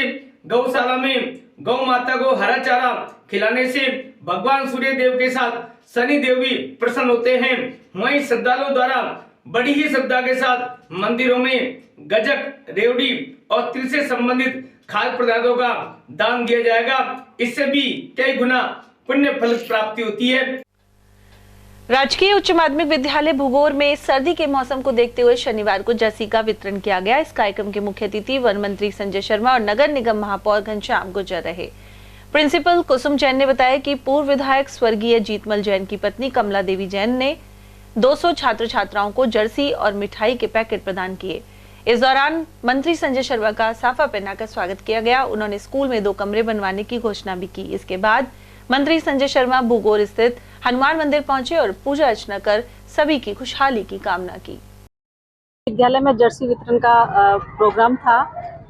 गौशाला में गौ माता को हरा चारा खिलाने से भगवान सूर्य देव के साथ शनि देव भी प्रसन्न होते हैं। वहीं श्रद्धालुओं द्वारा बड़ी ही श्रद्धा के साथ मंदिरों में गजक, रेवड़ी और तिल से संबंधित खाद्य पदार्थों का दान दिया जाएगा। इससे भी कई गुना पुण्य फल प्राप्ति होती है। राजकीय उच्च माध्यमिक विद्यालय भूगोर में सर्दी के मौसम को देखते हुए शनिवार को जर्सी का वितरण किया गया। इस कार्यक्रम के मुख्य अतिथि वन मंत्री संजय शर्मा और नगर निगम महापौर घनश्याम गुर्जर रहे। प्रिंसिपल कुसुम जैन ने बताया कि पूर्व विधायक स्वर्गीय जीतमल जैन की पत्नी कमला देवी जैन ने 200 छात्र छात्राओं को जर्सी और मिठाई के पैकेट प्रदान किए। इस दौरान मंत्री संजय शर्मा का साफा पहनाकर स्वागत किया गया। उन्होंने स्कूल में 2 कमरे बनवाने की घोषणा भी की। इसके बाद मंत्री संजय शर्मा भूगोर स्थित हनुमान मंदिर पहुंचे और पूजा अर्चना कर सभी की खुशहाली की कामना की। विद्यालय में जर्सी वितरण का प्रोग्राम था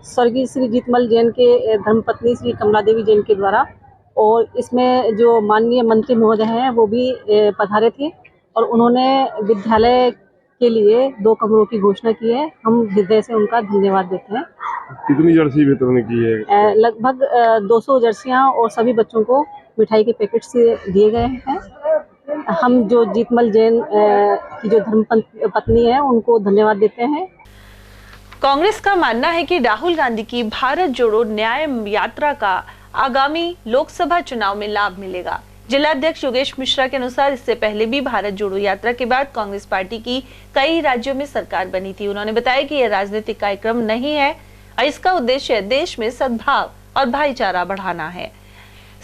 स्वर्गीय श्री जीतमल जैन के धर्मपत्नी श्री कमला देवी जैन के द्वारा, और इसमें जो माननीय मंत्री महोदय हैं वो भी पधारे थे और उन्होंने विद्यालय के लिए 2 कमरों की घोषणा की है। हम हृदय से उनका धन्यवाद देते हैं। कितनी जर्सी वितरण की है? लगभग 200 जर्सियां और सभी बच्चों को मिठाई के पैकेट से दिए गए हैं। हम जो जीतमल जैन की जो धर्मपत्नी है उनको धन्यवाद देते हैं। कांग्रेस का मानना है कि राहुल गांधी की भारत जोड़ो न्याय यात्रा का आगामी लोकसभा चुनाव में लाभ मिलेगा। जिलाध्यक्ष योगेश मिश्रा के अनुसार इससे पहले भी भारत जोड़ो यात्रा के बाद कांग्रेस पार्टी की कई राज्यों में सरकार बनी थी। उन्होंने बताया कि यह राजनीतिक कार्यक्रम नहीं है और इसका उद्देश्य देश में सद्भाव और भाईचारा बढ़ाना है।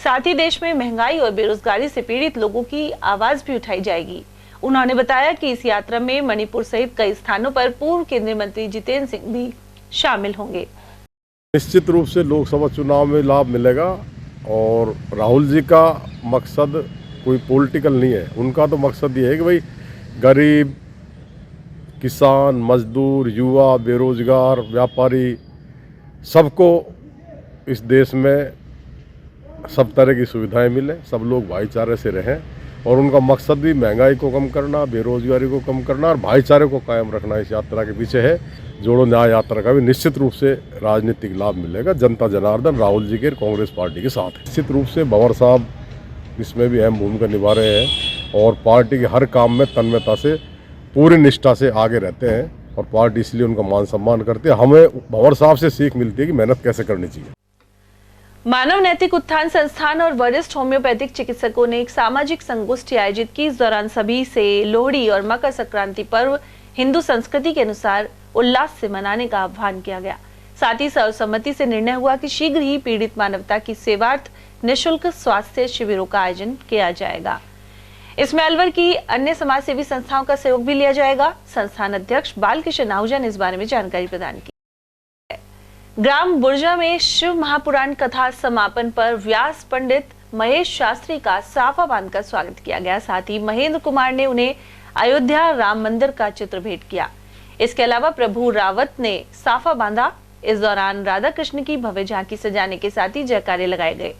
साथ ही देश में महंगाई और बेरोजगारी से पीड़ित लोगों की आवाज भी उठाई जाएगी। उन्होंने बताया कि इस यात्रा में मणिपुर सहित कई स्थानों पर पूर्व केंद्रीय मंत्री जितेंद्र सिंह भी शामिल होंगे। निश्चित रूप से लोकसभा चुनाव में लाभ मिलेगा और राहुल जी का मकसद कोई पॉलिटिकल नहीं है। उनका तो मकसद ये है कि भाई गरीब, किसान, मजदूर, युवा, बेरोजगार, व्यापारी सबको इस देश में सब तरह की सुविधाएं मिले, सब लोग भाईचारे से रहें, और उनका मकसद भी महंगाई को कम करना, बेरोजगारी को कम करना और भाईचारे को कायम रखना इस यात्रा के पीछे है। जोड़ो न्याय यात्रा का भी निश्चित रूप से राजनीतिक लाभ मिलेगा। जनता जनार्दन राहुल जी के कांग्रेस पार्टी के साथ है। निश्चित रूप से भंवर साहब इसमें भी अहम भूमिका निभा रहे हैं और पार्टी के हर काम में तन्मयता से, पूरी निष्ठा से आगे रहते हैं और पार्टी इसलिए उनका मान सम्मान करती है। हमें भंवर साहब से सीख मिलती है कि मेहनत कैसे करनी चाहिए। मानव नैतिक उत्थान संस्थान और वरिष्ठ होम्योपैथिक चिकित्सकों ने एक सामाजिक संगोष्ठी आयोजित की। इस दौरान सभी से लोहड़ी और मकर संक्रांति पर्व हिंदू संस्कृति के अनुसार उल्लास से मनाने का आह्वान किया गया। साथ ही सर्वसम्मति से निर्णय हुआ कि शीघ्र ही पीड़ित मानवता की सेवार्थ निःशुल्क स्वास्थ्य शिविरों का आयोजन किया जाएगा। इसमें अलवर की अन्य समाज सेवी संस्थाओं का सहयोग भी लिया जाएगा। संस्थान अध्यक्ष बालकिशन आहूजा ने इस बारे में जानकारी प्रदान की। ग्राम बुर्जा में शिव महापुराण कथा समापन पर व्यास पंडित महेश शास्त्री का साफा बांधकर स्वागत किया गया। साथ ही महेंद्र कुमार ने उन्हें अयोध्या राम मंदिर का चित्र भेंट किया। इसके अलावा प्रभु रावत ने साफा बांधा। इस दौरान राधा कृष्ण की भव्य झांकी सजाने के साथ ही जयकारे लगाए गए।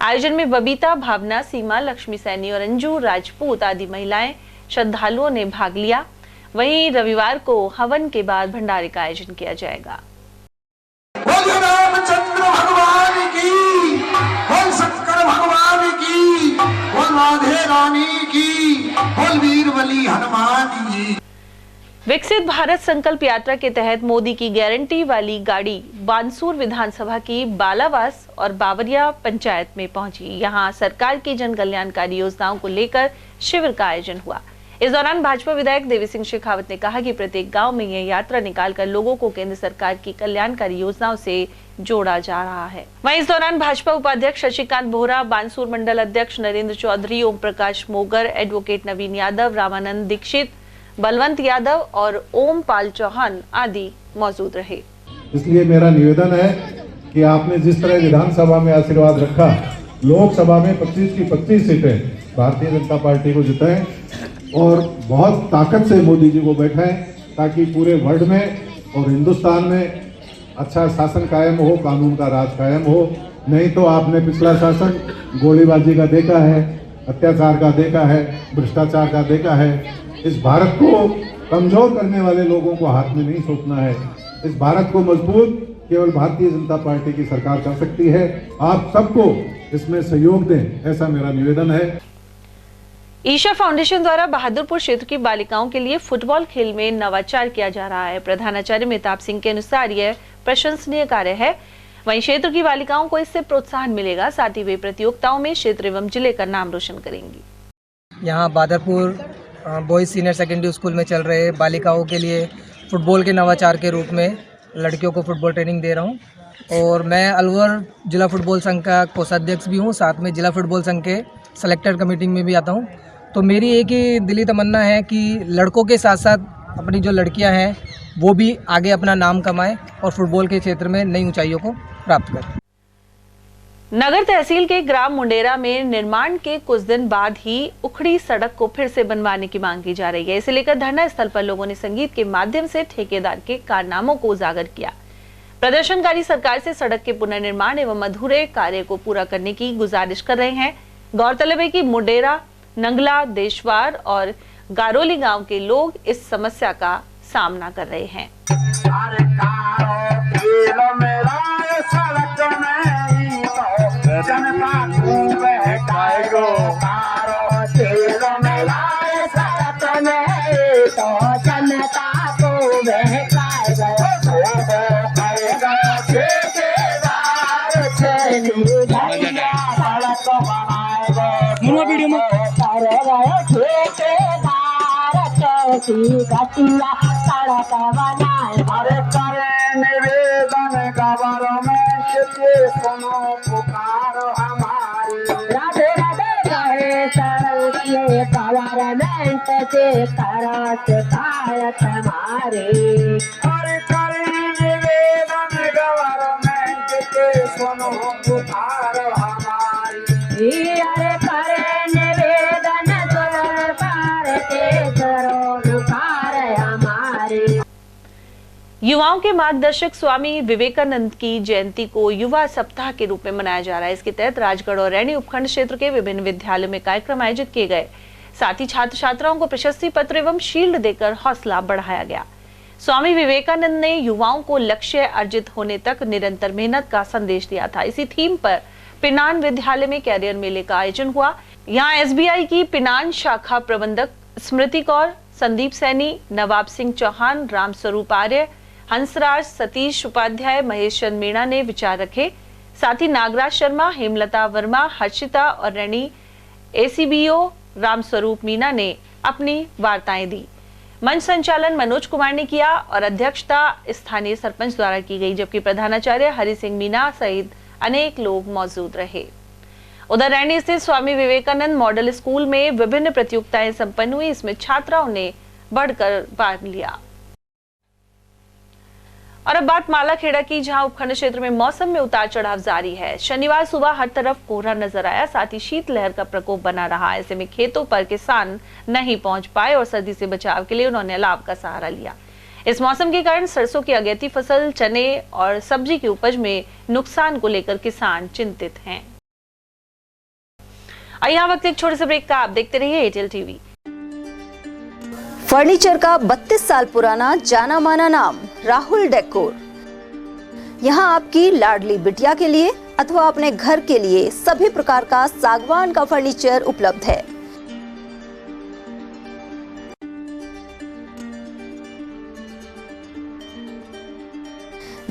आयोजन में बबीता, भावना, सीमा, लक्ष्मी सैनी और अंजू राजपूत आदि महिलाएं श्रद्धालुओं ने भाग लिया। वहीं रविवार को हवन के बाद भंडारे का आयोजन किया जाएगा। रामचंद्र भगवान की, बोल शंकर भगवान की, बोल राधे रानी की, बोल वीर बली हनुमान जी। विकसित भारत संकल्प यात्रा के तहत मोदी की गारंटी वाली गाड़ी बानसूर विधानसभा की बालावास और बावरिया पंचायत में पहुंची। यहां सरकार की जन कल्याणकारी योजनाओं को लेकर शिविर का आयोजन हुआ। इस दौरान भाजपा विधायक देवी सिंह शेखावत ने कहा कि प्रत्येक गांव में यह यात्रा निकालकर लोगों को केंद्र सरकार की कल्याणकारी योजनाओं से जोड़ा जा रहा है। वहीं इस दौरान भाजपा उपाध्यक्ष शशिकांत बोहरा, बानसूर मंडल अध्यक्ष नरेंद्र चौधरी, ओम प्रकाश मोगर, एडवोकेट नवीन यादव, रामानंद दीक्षित, बलवंत यादव और ओम पाल चौहान आदि मौजूद रहे। इसलिए मेरा निवेदन है कि आपने जिस तरह विधानसभा में आशीर्वाद रखा, लोकसभा में 25 की 25 सीटें भारतीय जनता पार्टी को जिताएं और बहुत ताकत से मोदी जी को बैठाएं, ताकि पूरे वर्ल्ड में और हिंदुस्तान में अच्छा शासन कायम हो, कानून का राज कायम हो। नहीं तो आपने पिछला शासन गोलीबाजी का देखा है, अत्याचार का देखा है, भ्रष्टाचार का देखा है। इस भारत को कमजोर करने वाले लोगों को हाथ में नहीं सौंपना है। इस भारत को मजबूत केवल भारतीय जनता पार्टी की सरकार कर सकती है। आप सबको इसमें सहयोग दें, ऐसा मेरा निवेदन है। ईशा फाउंडेशन द्वारा बहादुरपुर क्षेत्र की बालिकाओं के लिए फुटबॉल खेल में नवाचार किया जा रहा है। प्रधानाचार्य मेहताब सिंह के अनुसार यह प्रशंसनीय कार्य है। वहीं क्षेत्र की बालिकाओं को इससे प्रोत्साहन मिलेगा। साथ ही वे प्रतियोगिताओं में क्षेत्र एवं जिले का नाम रोशन करेंगी। यहाँ Bahadurpur boys senior secondary school में चल रहे बालिकाओं के लिए फुटबॉल के नवाचार के रूप में लड़कियों को फुटबॉल ट्रेनिंग दे रहा हूँ। और मैं अलवर जिला फुटबॉल संघ का कोषाध्यक्ष भी हूँ, साथ में जिला फुटबॉल संघ के सेलेक्टेड कमेटी में भी आता हूँ। तो मेरी एक ही दिली तमन्ना है कि लड़कों के साथ साथ अपनी जो लड़कियां हैं वो भी आगे अपना नाम कमाएं और फुटबॉल के क्षेत्र में नई ऊंचाइयों को प्राप्त करें। नगर तहसील के ग्राम मुंडेरा में निर्माण के कुछ दिन बाद ही उखड़ी सड़क को फिर से बनवाने की मांग की जा रही है। इसे लेकर धरना स्थल पर लोगों ने संगीत के माध्यम से ठेकेदार के कारनामों को उजागर किया। प्रदर्शनकारी सरकार से सड़क के पुनर्निर्माण एवं अधूरे कार्य को पूरा करने की गुजारिश कर रहे हैं। गौरतलब है कि मुंडेरा, नंगला, देशवार और गारोली गांव के लोग इस समस्या का सामना कर रहे हैं। युवाओं के मार्गदर्शक स्वामी विवेकानंद की जयंती को युवा सप्ताह के रूप में मनाया जा रहा है। इसके तहत राजगढ़ और रैनी उपखंड क्षेत्र के विभिन्न विद्यालयों में कार्यक्रम आयोजित किए गए। साथ ही छात्र छात्राओं को प्रशस्ति पत्र एवं शील्ड देकर हौसला बढ़ाया गया। स्वामी विवेकानंद ने युवाओं को लक्ष्य अर्जित होने तक निरंतर मेहनत का संदेश दिया था। इसी थीम पर पिनान विद्यालय में कैरियर मेले का आयोजन हुआ। यहाँ SBI की पिनान शाखा प्रबंधक स्मृति कौर, संदीप सैनी, नवाब सिंह चौहान, रामस्वरूप आर्य, हंसराज, सतीश उपाध्याय, महेश चंद मीणा ने विचार रखे। साथ ही नागराज शर्मा, हेमलता वर्मा, हर्षिता और रैनी ACBO रामस्वरूप मीणा ने अपनी वार्ताएं दी। मंच संचालन मनोज कुमार ने किया और अध्यक्षता स्थानीय सरपंच द्वारा की गई, जबकि प्रधानाचार्य हरि सिंह मीणा सहित अनेक लोग मौजूद रहे। उधर रैनी स्थित स्वामी विवेकानंद मॉडल स्कूल में विभिन्न प्रतियोगिताएं संपन्न हुई। इसमें छात्राओं ने बढ़कर भाग लिया। और अब बात मालाखेड़ा की, जहां उपखंड क्षेत्र में मौसम में उतार चढ़ाव जारी है। शनिवार सुबह हर तरफ कोहरा नजर आया, साथ ही शीतलहर का प्रकोप बना रहा। ऐसे में खेतों पर किसान नहीं पहुंच पाए और सर्दी से बचाव के लिए उन्होंने अलाव का सहारा लिया। इस मौसम के कारण सरसों की अगेती फसल, चने और सब्जी की उपज में नुकसान को लेकर किसान चिंतित हैं। यहाँ वक्त एक छोटे से ब्रेक का, आप देखते रहिए ATL TV। फर्नीचर का 32 साल पुराना जाना माना नाम राहुल डेकोर। यहाँ आपकी लाडली बिटिया के लिए अथवा अपने घर के लिए सभी प्रकार का सागवान का फर्नीचर उपलब्ध है।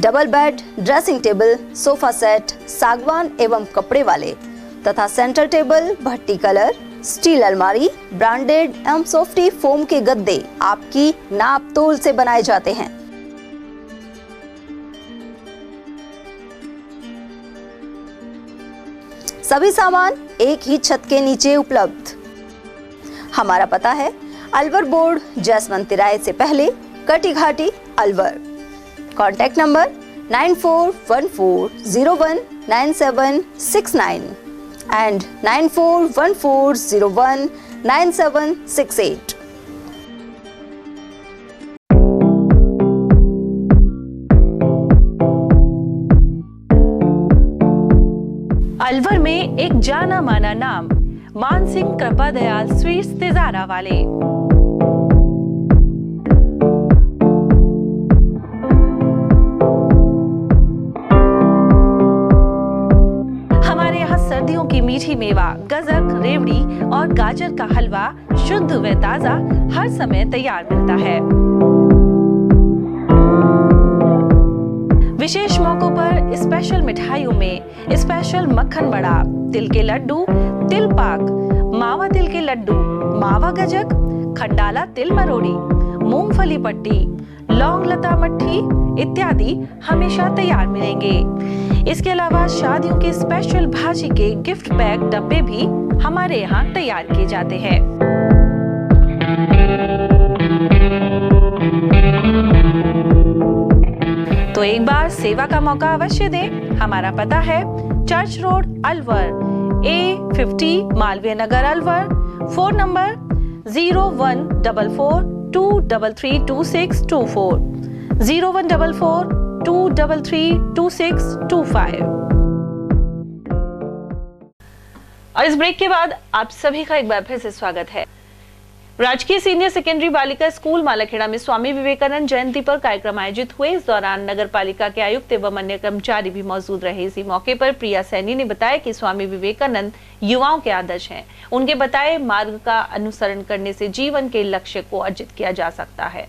Double bed, dressing table, sofa set सागवान एवं कपड़े वाले तथा सेंटर टेबल, भट्टी कलर, स्टील अलमारी, ब्रांडेड एवं सॉफ्टी फोम के गद्दे आपकी नाप तोल से बनाए जाते हैं। सभी सामान एक ही छत के नीचे उपलब्ध। हमारा पता है अलवर बोर्ड, जसवंत तिराहे से पहले, कटी घाटी, Alwar. Contact number 9414019769 and 9414019768. Alwar में एक जाना माना नाम, मानसिंह कृपा दयाल स्वीट्स तिजारा वाले। सर्दियों की मीठी मेवा, गजक, रेवड़ी और गाजर का हलवा शुद्ध व ताजा हर समय तैयार मिलता है। विशेष मौकों पर स्पेशल मिठाइयों में स्पेशल मक्खन बड़ा, तिल के लड्डू, तिल पाक, मावा तिल के लड्डू, मावा गजक, खंडाला तिल मरोड़ी, मूंगफली पट्टी, लौंग लता मट्ठी इत्यादि हमेशा तैयार मिलेंगे। इसके अलावा शादियों के स्पेशल भाजी के गिफ्ट पैक डब्बे भी हमारे यहाँ तैयार किए जाते हैं। एक बार सेवा का मौका अवश्य दें। हमारा पता है church road Alwar, A50 Malviya Nagar Alwar. Phone number 0144233224, 0144233225। और इस ब्रेक के बाद आप सभी का एक बार फिर से स्वागत है। राजकीय सीनियर सेकेंडरी बालिका स्कूल मालाखेड़ा में स्वामी विवेकानंद जयंती पर कार्यक्रम आयोजित हुए। इस दौरान नगर पालिका के आयुक्त एवं अन्य कर्मचारी भी मौजूद रहे। इसी मौके पर प्रिया सैनी ने बताया कि स्वामी विवेकानंद युवाओं के आदर्श हैं। उनके बताए मार्ग का अनुसरण करने से जीवन के लक्ष्य को अर्जित किया जा सकता है।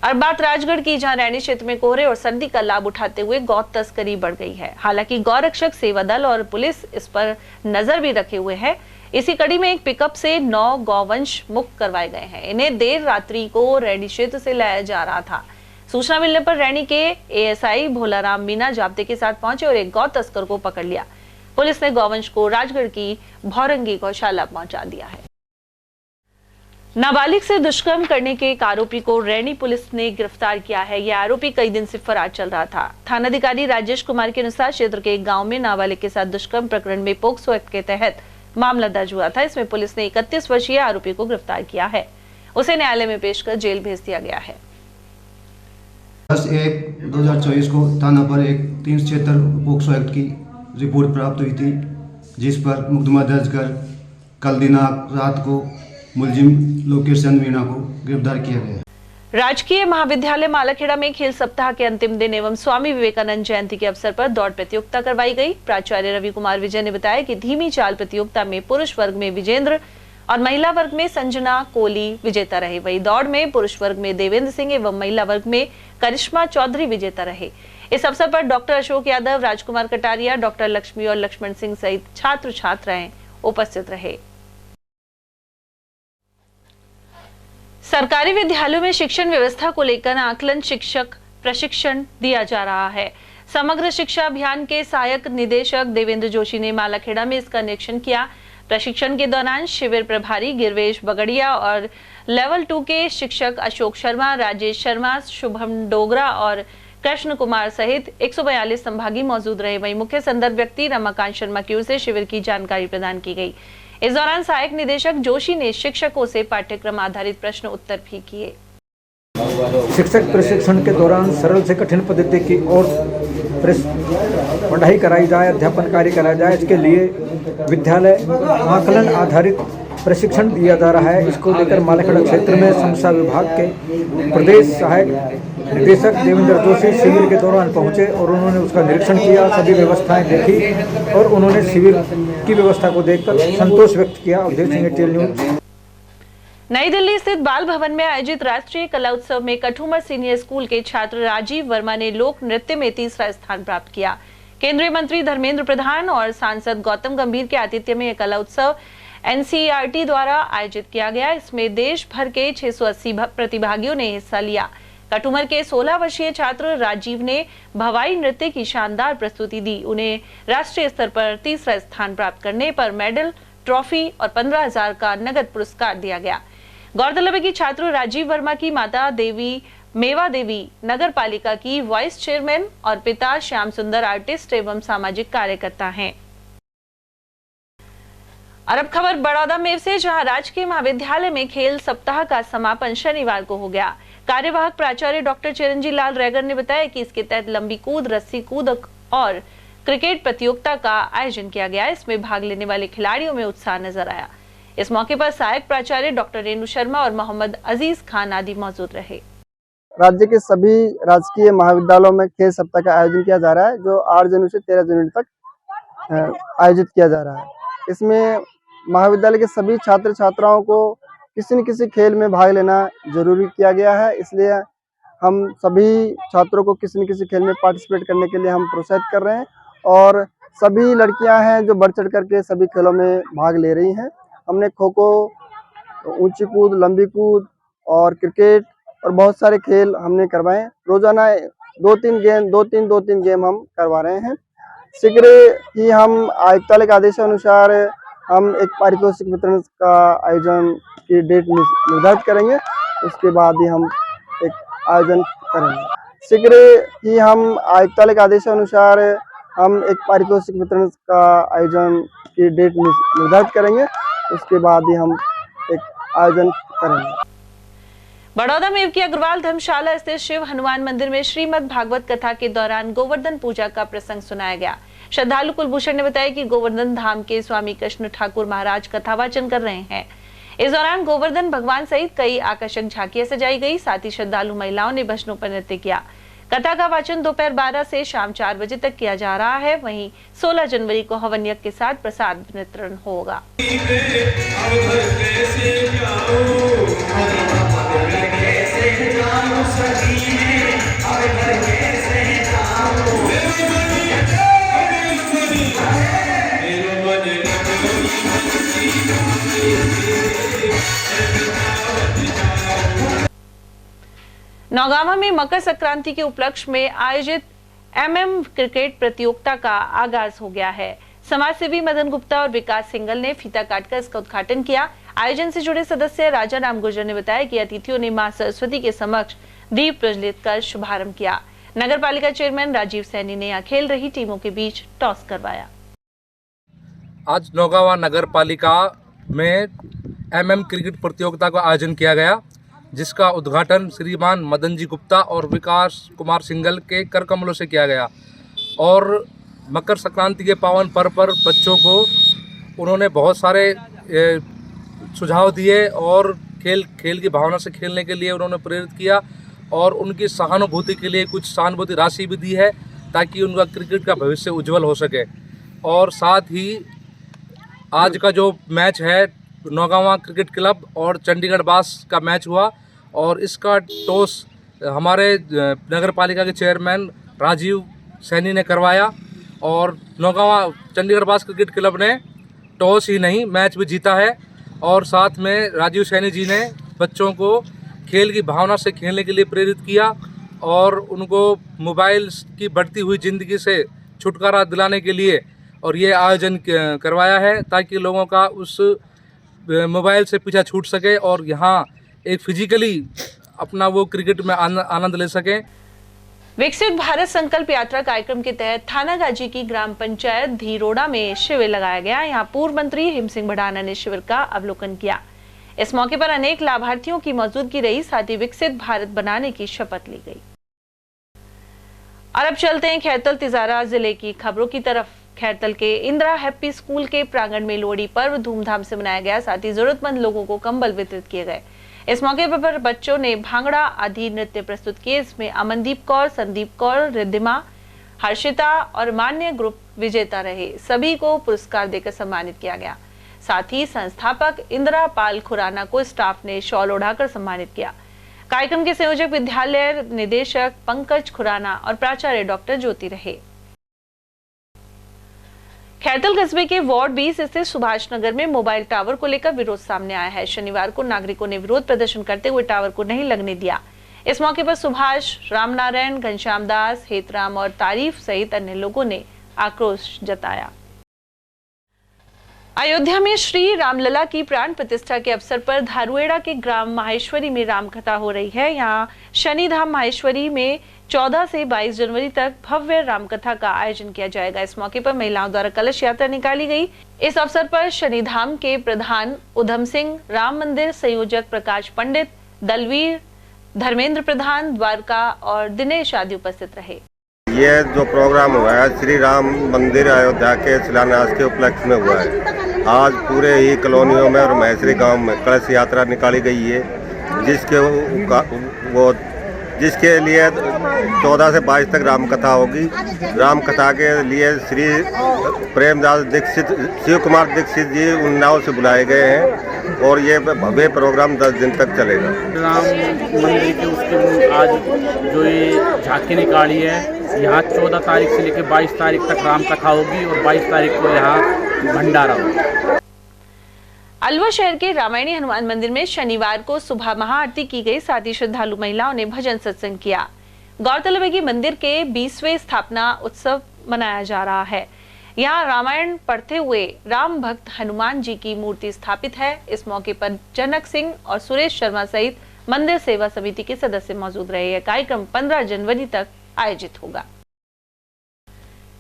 और बात राजगढ़ की, जहां रैनी क्षेत्र में कोहरे और सर्दी का लाभ उठाते हुए गौ तस्करी बढ़ गई है। हालांकि गौरक्षक सेवा दल और पुलिस इस पर नजर भी रखे हुए है। इसी कड़ी में एक पिकअप से 9 गौवंश मुक्त करवाए गए हैं। इन्हें देर रात्रि को रैनी क्षेत्र से लाया जा रहा था। सूचना मिलने पर रैनी के ASI भोलाराम मीना जाब्ते के साथ पहुंचे और एक गौ तस्कर को पकड़ लिया। पुलिस ने गौवंश को राजगढ़ की भौरंगी गौशाला पहुंचा दिया है। नाबालिग से दुष्कर्म करने के एक आरोपी को रैनी पुलिस ने गिरफ्तार किया है। यह आरोपी कई दिन से फरार चल रहा था। थानाधिकारी राजेश कुमार के अनुसार क्षेत्र के एक गांव में नाबालिग के साथ दुष्कर्म प्रकरण में पोक्सो एक्ट के तहत मामला दर्ज हुआ था। इसमें पुलिस ने 31 वर्षीय आरोपी को गिरफ्तार किया है। उसे न्यायालय में पेश कर जेल भेज दिया गया है। 10/1/2024 को थाना पर एक 376 पोक्सो एक्ट की रिपोर्ट प्राप्त हुई थी, जिस पर मुकदमा दर्ज कर कल दिनांक रात को मुलजिम लोकेश चंद मीणा को गिरफ्तार किया गया। राजकीय महाविद्यालय मालाखेड़ा में खेल सप्ताह के अंतिम दिन एवं स्वामी विवेकानंद जयंती के अवसर पर दौड़ प्रतियोगिता करवाई गई। प्राचार्य रवि कुमार विजय ने बताया कि धीमी चाल प्रतियोगिता में पुरुष वर्ग में विजेंद्र और महिला वर्ग में संजना कोहली विजेता रहे। वही दौड़ में पुरुष वर्ग में देवेंद्र सिंह एवं महिला वर्ग में करिश्मा चौधरी विजेता रहे। इस अवसर पर डॉक्टर अशोक यादव, राजकुमार कटारिया, डॉक्टर लक्ष्मी और लक्ष्मण सिंह सहित छात्र छात्राएं उपस्थित रहे। सरकारी विद्यालयों में शिक्षण व्यवस्था को लेकर आकलन शिक्षक प्रशिक्षण दिया जा रहा है। समग्र शिक्षा अभियान के सहायक निदेशक देवेंद्र जोशी ने मालाखेड़ा में इसका निरीक्षण किया। प्रशिक्षण के दौरान शिविर प्रभारी गिरवेश बगड़िया और लेवल 2 के शिक्षक अशोक शर्मा, राजेश शर्मा, शुभम डोगरा और कृष्ण कुमार सहित 142 संभागी मौजूद रहे। वहीं मुख्य संदर्भ व्यक्ति रमाकांत शर्मा की ओर से शिविर की जानकारी प्रदान की गई। इस दौरान सहायक निदेशक जोशी ने शिक्षकों से पाठ्यक्रम आधारित प्रश्न उत्तर भी किए। शिक्षक प्रशिक्षण के दौरान सरल से कठिन पद्धति की और पढ़ाई कराई जाए, अध्यापन कार्य कराया जाए। इसके लिए विद्यालय आकलन आधारित प्रशिक्षण दिया जा रहा है। इसको लेकर मालाखेड़ा क्षेत्र में शिक्षा विभाग के प्रदेश सहायक निदेशक देवेंद्र जोशी शिविर के दौरान पहुंचे और उन्होंने उसका निरीक्षण किया, सभी व्यवस्थाएं देखी और उन्होंने शिविर की व्यवस्था को देखकर संतोष व्यक्त किया। Awadhesh Singh, tell news. नई दिल्ली स्थित बाल भवन में आयोजित राष्ट्रीय कला उत्सव में कठुमर सीनियर स्कूल के छात्र राजीव वर्मा ने लोक नृत्य में तीसरा स्थान प्राप्त किया। केंद्रीय मंत्री धर्मेंद्र प्रधान और सांसद गौतम गंभीर के आतिथ्य में यह कला उत्सव NCERT द्वारा आयोजित किया गया। इसमें देश भर के 680 प्रतिभागियों ने हिस्सा लिया। कठुमर के 16 वर्षीय छात्र राजीव ने भवाई नृत्य की शानदार प्रस्तुति दी। उन्हें राष्ट्रीय स्तर पर तीसरा स्थान प्राप्त करने पर मेडल, ट्रॉफी और 15,000 का नगद पुरस्कार दिया गया। गौरतलब है कि छात्र राजीव वर्मा की माता देवी मेवा देवी नगर पालिका की वाइस चेयरमैन और पिता श्याम सुंदर आर्टिस्ट एवं सामाजिक कार्यकर्ता हैं। और अब खबर बड़ौदा में से, जहां राजकीय महाविद्यालय में खेल सप्ताह का समापन शनिवार को हो गया। कार्यवाहक प्राचार्य डॉक्टर चिरंजी लाल रैगर ने बताया कि इसके तहत लंबी कूद, रस्सी कूद और क्रिकेट प्रतियोगिता का आयोजन किया गया। इसमें भाग लेने वाले खिलाड़ियों में उत्साह नजर आया। इस मौके पर सहायक प्राचार्य डॉक्टर रेणु शर्मा और मोहम्मद अजीज खान आदि मौजूद रहे। राज्य के सभी राजकीय महाविद्यालयों में खेल सप्ताह का आयोजन किया जा रहा है, जो 8 जनवरी से 13 जनवरी तक आयोजित किया जा रहा है। इसमें महाविद्यालय के सभी छात्र छात्राओं को किसी न किसी खेल में भाग लेना जरूरी किया गया है। इसलिए हम सभी छात्रों को किसी न किसी खेल में पार्टिसिपेट करने के लिए हम प्रोत्साहित कर रहे हैं और सभी लड़कियां हैं जो बढ़ चढ़ करके सभी खेलों में भाग ले रही हैं। हमने खो खो, ऊंची कूद, लंबी कूद और क्रिकेट और बहुत सारे खेल हमने करवाए। रोजाना 2-3 गेम हम करवा रहे हैं। शीघ्र ही हम आयुक्तालय के आदेशानुसार हम एक पारितोषिक वितरण का आयोजन की डेट निर्धारित करेंगे। उसके बाद ही हम एक आयोजन करेंगे। शीघ्र ही हम आयुक्तालय के आदेशानुसार हम एक पारितोषिक वितरण का आयोजन की डेट निर्धारित करेंगे। उसके बाद ही हम एक आयोजन करेंगे। बड़ौदा में की अग्रवाल धर्मशाला स्थित शिव हनुमान मंदिर में श्रीमद् भागवत कथा के दौरान गोवर्धन पूजा का प्रसंग सुनाया गया। श्रद्धालु कुलभूषण ने बताया कि गोवर्धन धाम के स्वामी कृष्ण ठाकुर महाराज कथा वाचन कर रहे हैं। इस दौरान गोवर्धन भगवान सहित कई आकर्षक झांकियां सजाई गई। साथ ही श्रद्धालु महिलाओं ने भजनों पर नृत्य किया। कथा का वाचन दोपहर 12 से शाम 4 बजे तक किया जा रहा है। वहीं 16 जनवरी को हवन यज्ञ के साथ प्रसाद वितरण होगा। नौगावा में मकर संक्रांति के उपलक्ष्य में आयोजित एमएम क्रिकेट प्रतियोगिता का आगाज हो गया है। समाज सेवी मदन गुप्ता और विकास सिंगल ने फीता काटकर इसका उद्घाटन किया। आयोजन से जुड़े सदस्य राजा राम गुर्जर ने बताया कि अतिथियों ने मां सरस्वती के समक्ष दीप प्रज्वलित कर शुभारंभ किया। नगर पालिका चेयरमैन राजीव सैनी ने यहाँ खेल रही टीमों के बीच टॉस करवाया। आज नौगावा नगर पालिका में एमएम क्रिकेट प्रतियोगिता का आयोजन किया गया, जिसका उद्घाटन श्रीमान मदन जी गुप्ता और विकास कुमार सिंगल के कर कमलों से किया गया। और मकर संक्रांति के पावन पर्व पर बच्चों को उन्होंने बहुत सारे सुझाव दिए और खेल की भावना से खेलने के लिए उन्होंने प्रेरित किया और उनकी सहानुभूति के लिए कुछ सहानुभूति राशि भी दी है ताकि उनका क्रिकेट का भविष्य उज्जवल हो सके। और साथ ही आज का जो मैच है नौगावा क्रिकेट क्लब और चंडीगढ़ बास का मैच हुआ और इसका टॉस हमारे नगर पालिका के चेयरमैन राजीव सैनी ने करवाया और नौगावा चंडीगढ़ बास क्रिकेट क्लब ने टॉस ही नहीं मैच भी जीता है। और साथ में राजीव सैनी जी ने बच्चों को खेल की भावना से खेलने के लिए प्रेरित किया और उनको मोबाइल की बढ़ती हुई ज़िंदगी से छुटकारा दिलाने के लिए और ये आयोजन करवाया है ताकि लोगों का उस मोबाइल से पीछा छूट सके और यहाँ एक फिजिकली अपना वो क्रिकेट में आनंद ले सकें। विकसित भारत संकल्प यात्रा कार्यक्रम के तहत थानागाजी की ग्राम पंचायत धीरोड़ा में शिविर लगाया गया। यहाँ पूर्व मंत्री हिम सिंह भड़ाना ने शिविर का अवलोकन किया। इस मौके पर अनेक लाभार्थियों की मौजूदगी रही, साथ ही विकसित भारत बनाने की शपथ ली गई। और अब चलते हैं खैरतल तिजारा जिले की खबरों की तरफ। खैरतल के इंदिरा हैप्पी स्कूल के प्रांगण में लोहड़ी पर्व धूमधाम से मनाया गया। साथ ही जरूरतमंद लोगों को कंबल वितरित किए गए। इस मौके पर बच्चों ने भांगड़ा आदि नृत्य प्रस्तुत किए। इसमें अमनदीप कौर, संदीप कौर, रिद्धिमा, हर्षिता और मान्य ग्रुप विजेता रहे। सभी को पुरस्कार देकर सम्मानित किया गया। साथ ही संस्थापक इंदिरा पाल खुराना को स्टाफ ने शॉल ओढ़ाकर सम्मानित किया। कार्यक्रम के संयोजक विद्यालय निदेशक पंकज खुराना और प्राचार्य डॉक्टर ज्योति रहे। खैरतल कस्बे के वार्ड 20 स्थित सुभाष नगर में मोबाइल टावर को लेकर विरोध सामने आया है। शनिवार को नागरिकों ने विरोध प्रदर्शन करते हुए टावर को नहीं लगने दिया। इस मौके पर सुभाष, रामनारायण, घनश्याम दास, हेतराम और तारीफ सहित अन्य लोगों ने आक्रोश जताया। अयोध्या में श्री रामलला की प्राण प्रतिष्ठा के अवसर पर धारुएड़ा के ग्राम माहेश्वरी में रामकथा हो रही है। यहाँ शनिधाम माहेश्वरी में 14 से 22 जनवरी तक भव्य रामकथा का आयोजन किया जाएगा। इस मौके पर महिलाओं द्वारा कलश यात्रा निकाली गई। इस अवसर पर शनिधाम के प्रधान उधम सिंह, राम मंदिर संयोजक प्रकाश पंडित, दलवीर, धर्मेंद्र प्रधान, द्वारका और दिनेश आदि उपस्थित रहे। ये जो प्रोग्राम हुआ है श्री राम मंदिर अयोध्या के शिलान्यास के उपलक्ष्य में हुआ है। आज पूरे ही कॉलोनियों में और महेश्वरी गांव में कलश यात्रा निकाली गई है, जिसके लिए 14 से 22 तक रामकथा होगी। रामकथा के लिए श्री प्रेमदास दीक्षित, शिव कुमार दीक्षित जी उन्नाव से बुलाए गए हैं और ये भव्य प्रोग्राम 10 दिन तक चलेगा। राम मंदिर के उसके आज जो ये झांकी निकाली है, यहाँ 14 तारीख से लेकर 22 तारीख तक रामकथा होगी और 22 तारीख को यहाँ भंडारा होगा। अलवर शहर के रामायणी हनुमान मंदिर में शनिवार को सुबह महाआरती की गई। साथ ही श्रद्धालु महिलाओं ने भजन सत्संग किया। गौरतलब है कि मंदिर के 20वें स्थापना उत्सव मनाया जा रहा है। यहाँ रामायण पढ़ते हुए राम भक्त हनुमान जी की मूर्ति स्थापित है। इस मौके पर जनक सिंह और सुरेश शर्मा सहित मंदिर सेवा समिति के सदस्य मौजूद रहे। यह कार्यक्रम 15 जनवरी तक आयोजित होगा।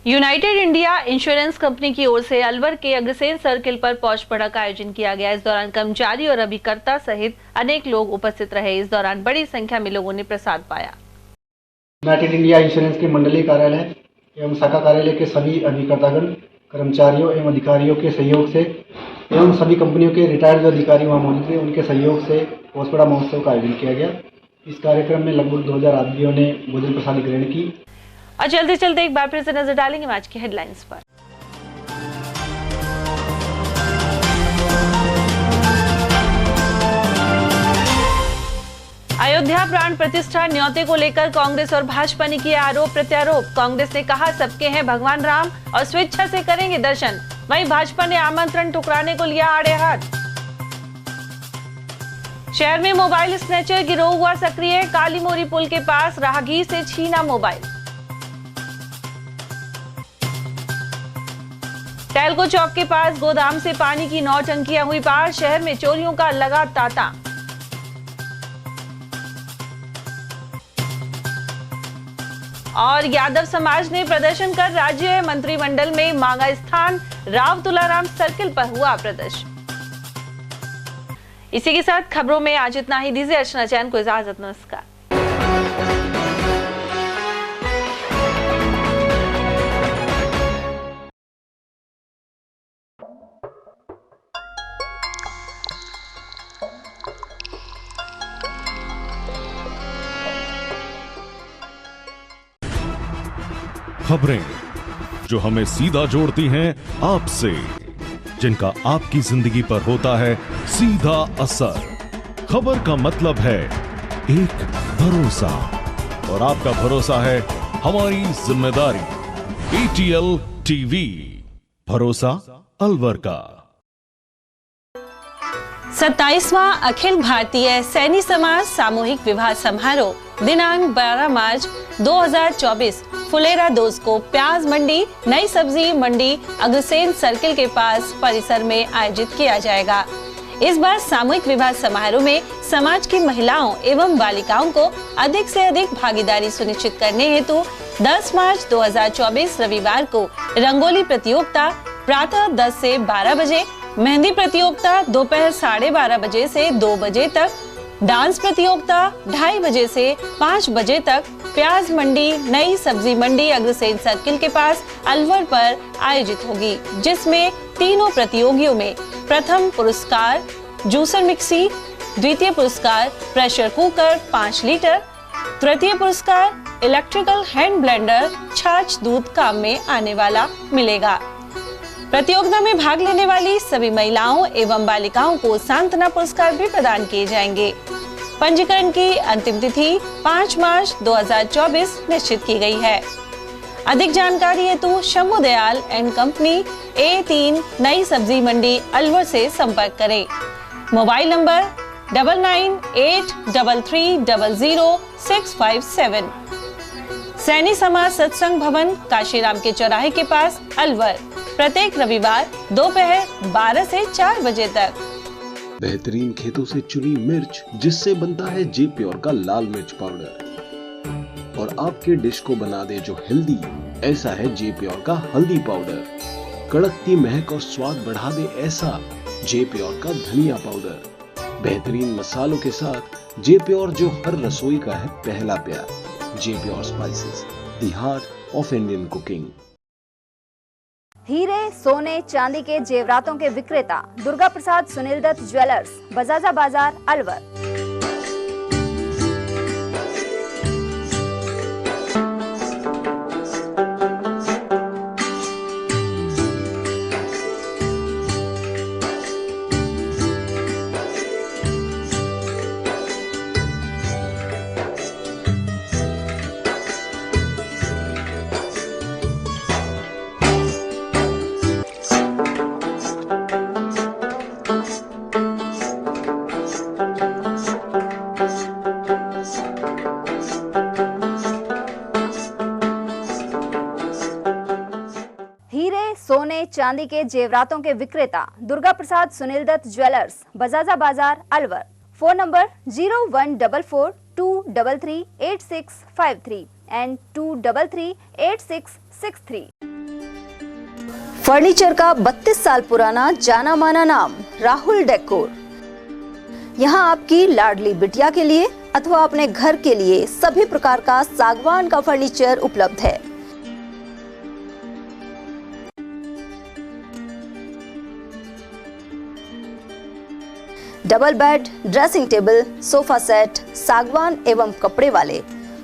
यूनाइटेड इंडिया इंश्योरेंस कंपनी की ओर से अलवर के अग्रसेन सर्किल पर पौष पड़ा का आयोजन किया गया। इस दौरान कर्मचारी और अभिकर्ता सहित अनेक लोग उपस्थित रहे। इस दौरान बड़ी संख्या में लोगों ने प्रसाद पाया। यूनाइटेड इंडिया इंश्योरेंस के मंडलीय कार्यालय एवं शाखा कार्यालय के सभी अभिकर्तागण, कर्मचारियों एवं अधिकारियों के सहयोग से एवं सभी कंपनियों के रिटायर्ड जो अधिकारी वहाँ मौजूद थे उनके सहयोग से पौष पड़ा महोत्सव का आयोजन किया गया। इस कार्यक्रम में लगभग 2000 आदमियों ने भोजन प्रसाद ग्रहण की। और चलते चलते एक बार फिर से नजर डालेंगे आज की हेडलाइंस पर। अयोध्या प्राण प्रतिष्ठा न्योते को लेकर कांग्रेस और भाजपा ने किए आरोप प्रत्यारोप। कांग्रेस ने कहा सबके हैं भगवान राम और स्वेच्छा से करेंगे दर्शन। वहीं भाजपा ने आमंत्रण ठुकराने को लिया आड़े हाथ। शहर में मोबाइल स्नैचर गिरोह हुआ सक्रिय। काली मोरी पुल के पास राहगीर से छीना मोबाइल। टेलको चौक के पास गोदाम से पानी की 9 टंकियां हुई पार। शहर में चोरियों का लगा तांता। और यादव समाज ने प्रदर्शन कर राज्य मंत्रिमंडल में मांगा स्थान। राव तुलाराम सर्किल पर हुआ प्रदर्शन। इसी के साथ खबरों में आज इतना ही। दीजिए अर्चना चैन को इजाजत। नमस्कार। खबरें जो हमें सीधा जोड़ती हैं आपसे, जिनका आपकी जिंदगी पर होता है सीधा असर। खबर का मतलब है एक भरोसा, और आपका भरोसा है हमारी जिम्मेदारी। ATL TV, भरोसा अलवर का। 27वां अखिल भारतीय सैनी समाज सामूहिक विवाह समारोह दिनांक 12 मार्च 2024 फुलेरा दोस्त को प्याज मंडी नई सब्जी मंडी अग्रसेन सर्किल के पास परिसर में आयोजित किया जाएगा। इस बार सामूहिक विवाह समारोह में समाज की महिलाओं एवं बालिकाओं को अधिक से अधिक भागीदारी सुनिश्चित करने हेतु 10 मार्च 2024 रविवार को रंगोली प्रतियोगिता प्रातः 10 से 12 बजे, मेहंदी प्रतियोगिता दोपहर 12:30 बजे से 2 बजे तक, डांस प्रतियोगिता 2:30 बजे से 5 बजे तक प्याज मंडी नई सब्जी मंडी अग्रसेन सर्किल के पास अलवर पर आयोजित होगी, जिसमें तीनों प्रतियोगियों में प्रथम पुरस्कार जूसर मिक्सी, द्वितीय पुरस्कार प्रेशर कुकर 5 लीटर, तृतीय पुरस्कार इलेक्ट्रिकल हैंड ब्लेंडर छाछ दूध काम में आने वाला मिलेगा। प्रतियोगिता में भाग लेने वाली सभी महिलाओं एवं बालिकाओं को सांत्वना पुरस्कार भी प्रदान किए जाएंगे। पंजीकरण की अंतिम तिथि 5 मार्च 2024 निश्चित की गई है। अधिक जानकारी हेतु Shambhu Dayal and company A3 नई सब्जी मंडी अलवर से संपर्क करें। Mobile number 9983300657। सैनी समाज सत्संग भवन काशीराम के चौराहे के पास अलवर, प्रत्येक रविवार दोपहर 12 से 4 बजे तक। बेहतरीन खेतों से चुनी मिर्च, जिससे बनता है जे प्योर का लाल मिर्च पाउडर, और आपके डिश को बना दे जो हेल्दी, ऐसा है जे प्योर का हल्दी पाउडर। कड़कती महक और स्वाद बढ़ा दे ऐसा जे प्योर का धनिया पाउडर। बेहतरीन मसालों के साथ जे प्योर, जो हर रसोई का है पहला प्यार। J pure spices, the heart of Indian cooking. हीरे सोने चांदी के जेवरातों के विक्रेता दुर्गा प्रसाद सुनील दत्त ज्वेलर्स, बजाजा बाजार अलवर। सोने चांदी के जेवरातों के विक्रेता Durga Prasad Sunil Dutt jewellers, Bajaja Bazaar Alwar. Phone number 01442338653 and 2338663। Furniture का 32 साल पुराना जाना माना नाम राहुल डेकोर। यहाँ आपकी लाडली बिटिया के लिए अथवा अपने घर के लिए सभी प्रकार का सागवान का फर्नीचर उपलब्ध है। Double bed, dressing table, sofa set, सागवान एवं कपड़े वाले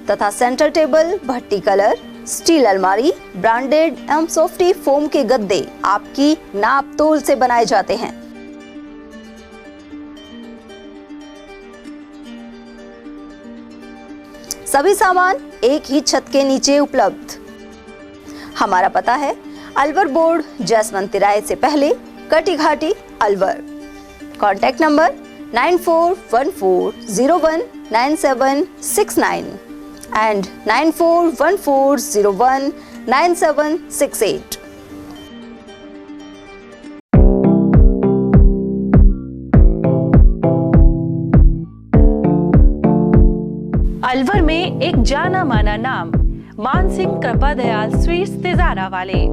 तथा सेंटर टेबल, भट्टी कलर, स्टील अलमारी, ब्रांडेड एवं सॉफ्टी फोम के गद्दे आपकी नाप तोल से बनाए जाते हैं। सभी सामान एक ही छत के नीचे उपलब्ध। हमारा पता है अलवर बोर्ड, जसवंत तिराहे से पहले, कटी घाटी, Alwar. Contact number 9414019769 and 9414019768। Alwar में एक जाना माना नाम मानसिंह कृपा दयाल स्वीट्स तिजारा वाले।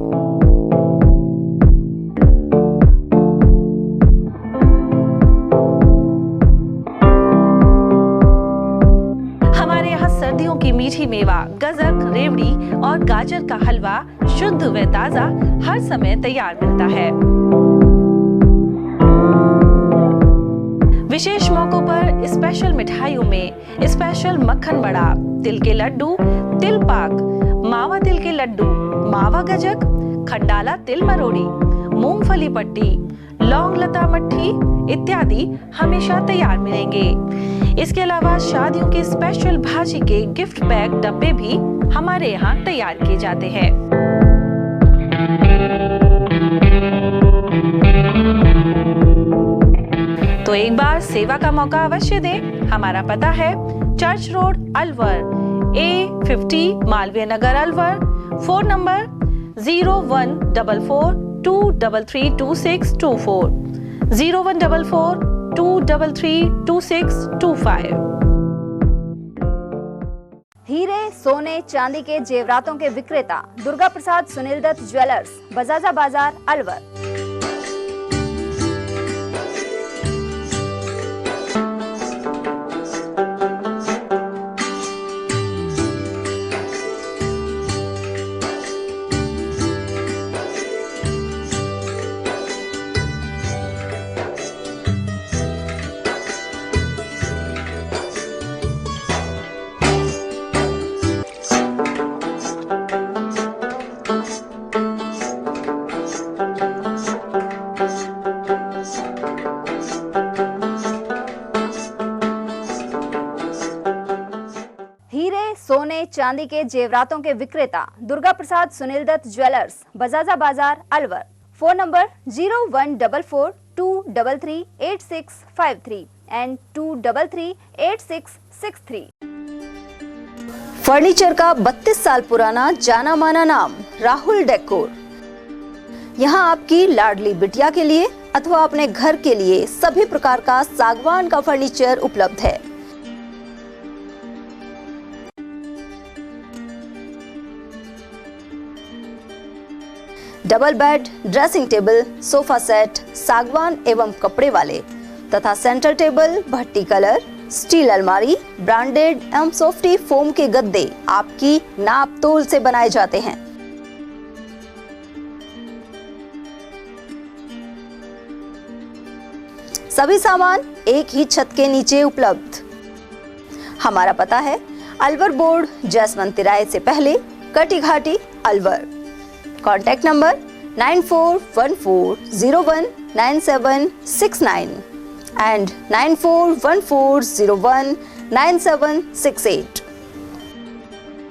हमारे यहाँ सर्दियों की मीठी मेवा, गजक, रेवड़ी और गाजर का हलवा शुद्ध व ताजा हर समय तैयार मिलता है। विशेष मौकों पर स्पेशल मिठाइयों में स्पेशल मक्खन बड़ा, तिल के लड्डू, तिल पाक, मावा तिल के लड्डू, मावा गजक, खंडाला तिल मरोड़ी, मूंगफली पट्टी, लौंग लता मट्ठी इत्यादि हमेशा तैयार मिलेंगे। इसके अलावा शादियों के स्पेशल भाजी के गिफ्ट पैक डब्बे भी हमारे यहाँ तैयार किए जाते हैं। तो एक बार सेवा का मौका अवश्य दें। हमारा पता है church road, Alwar, A50, Malviya Nagar, Alwar. Phone number 0144233224, 0144233225। हीरे, सोने, चांदी के जेवरातों के विक्रेता दुर्गा प्रसाद सुनील दत्त ज्वेलर्स, बजाजा बाजार, अलवर। सोने चांदी के जेवरातों के विक्रेता Durga Prasad Sunil Dutt jewellers, Bajaja Bazaar, Alwar. Phone number 0144233853 and 2338663। Furniture का 32 साल पुराना जाना माना नाम राहुल डेकोर। यहाँ आपकी लाडली बिटिया के लिए अथवा अपने घर के लिए सभी प्रकार का सागवान का फर्नीचर उपलब्ध है। Double bed, dressing table, sofa set, सागवान एवं कपड़े वाले तथा सेंटर टेबल, भट्टी कलर, स्टील अलमारी, ब्रांडेड एवं सॉफ्टी फोम के गद्दे आपकी नाप तोल से बनाए जाते हैं। सभी सामान एक ही छत के नीचे उपलब्ध। हमारा पता है अलवर बोर्ड, जसवंत तिराहे से पहले, कटी घाटी, अलवर। Contact number 9414019769 and 9414019768।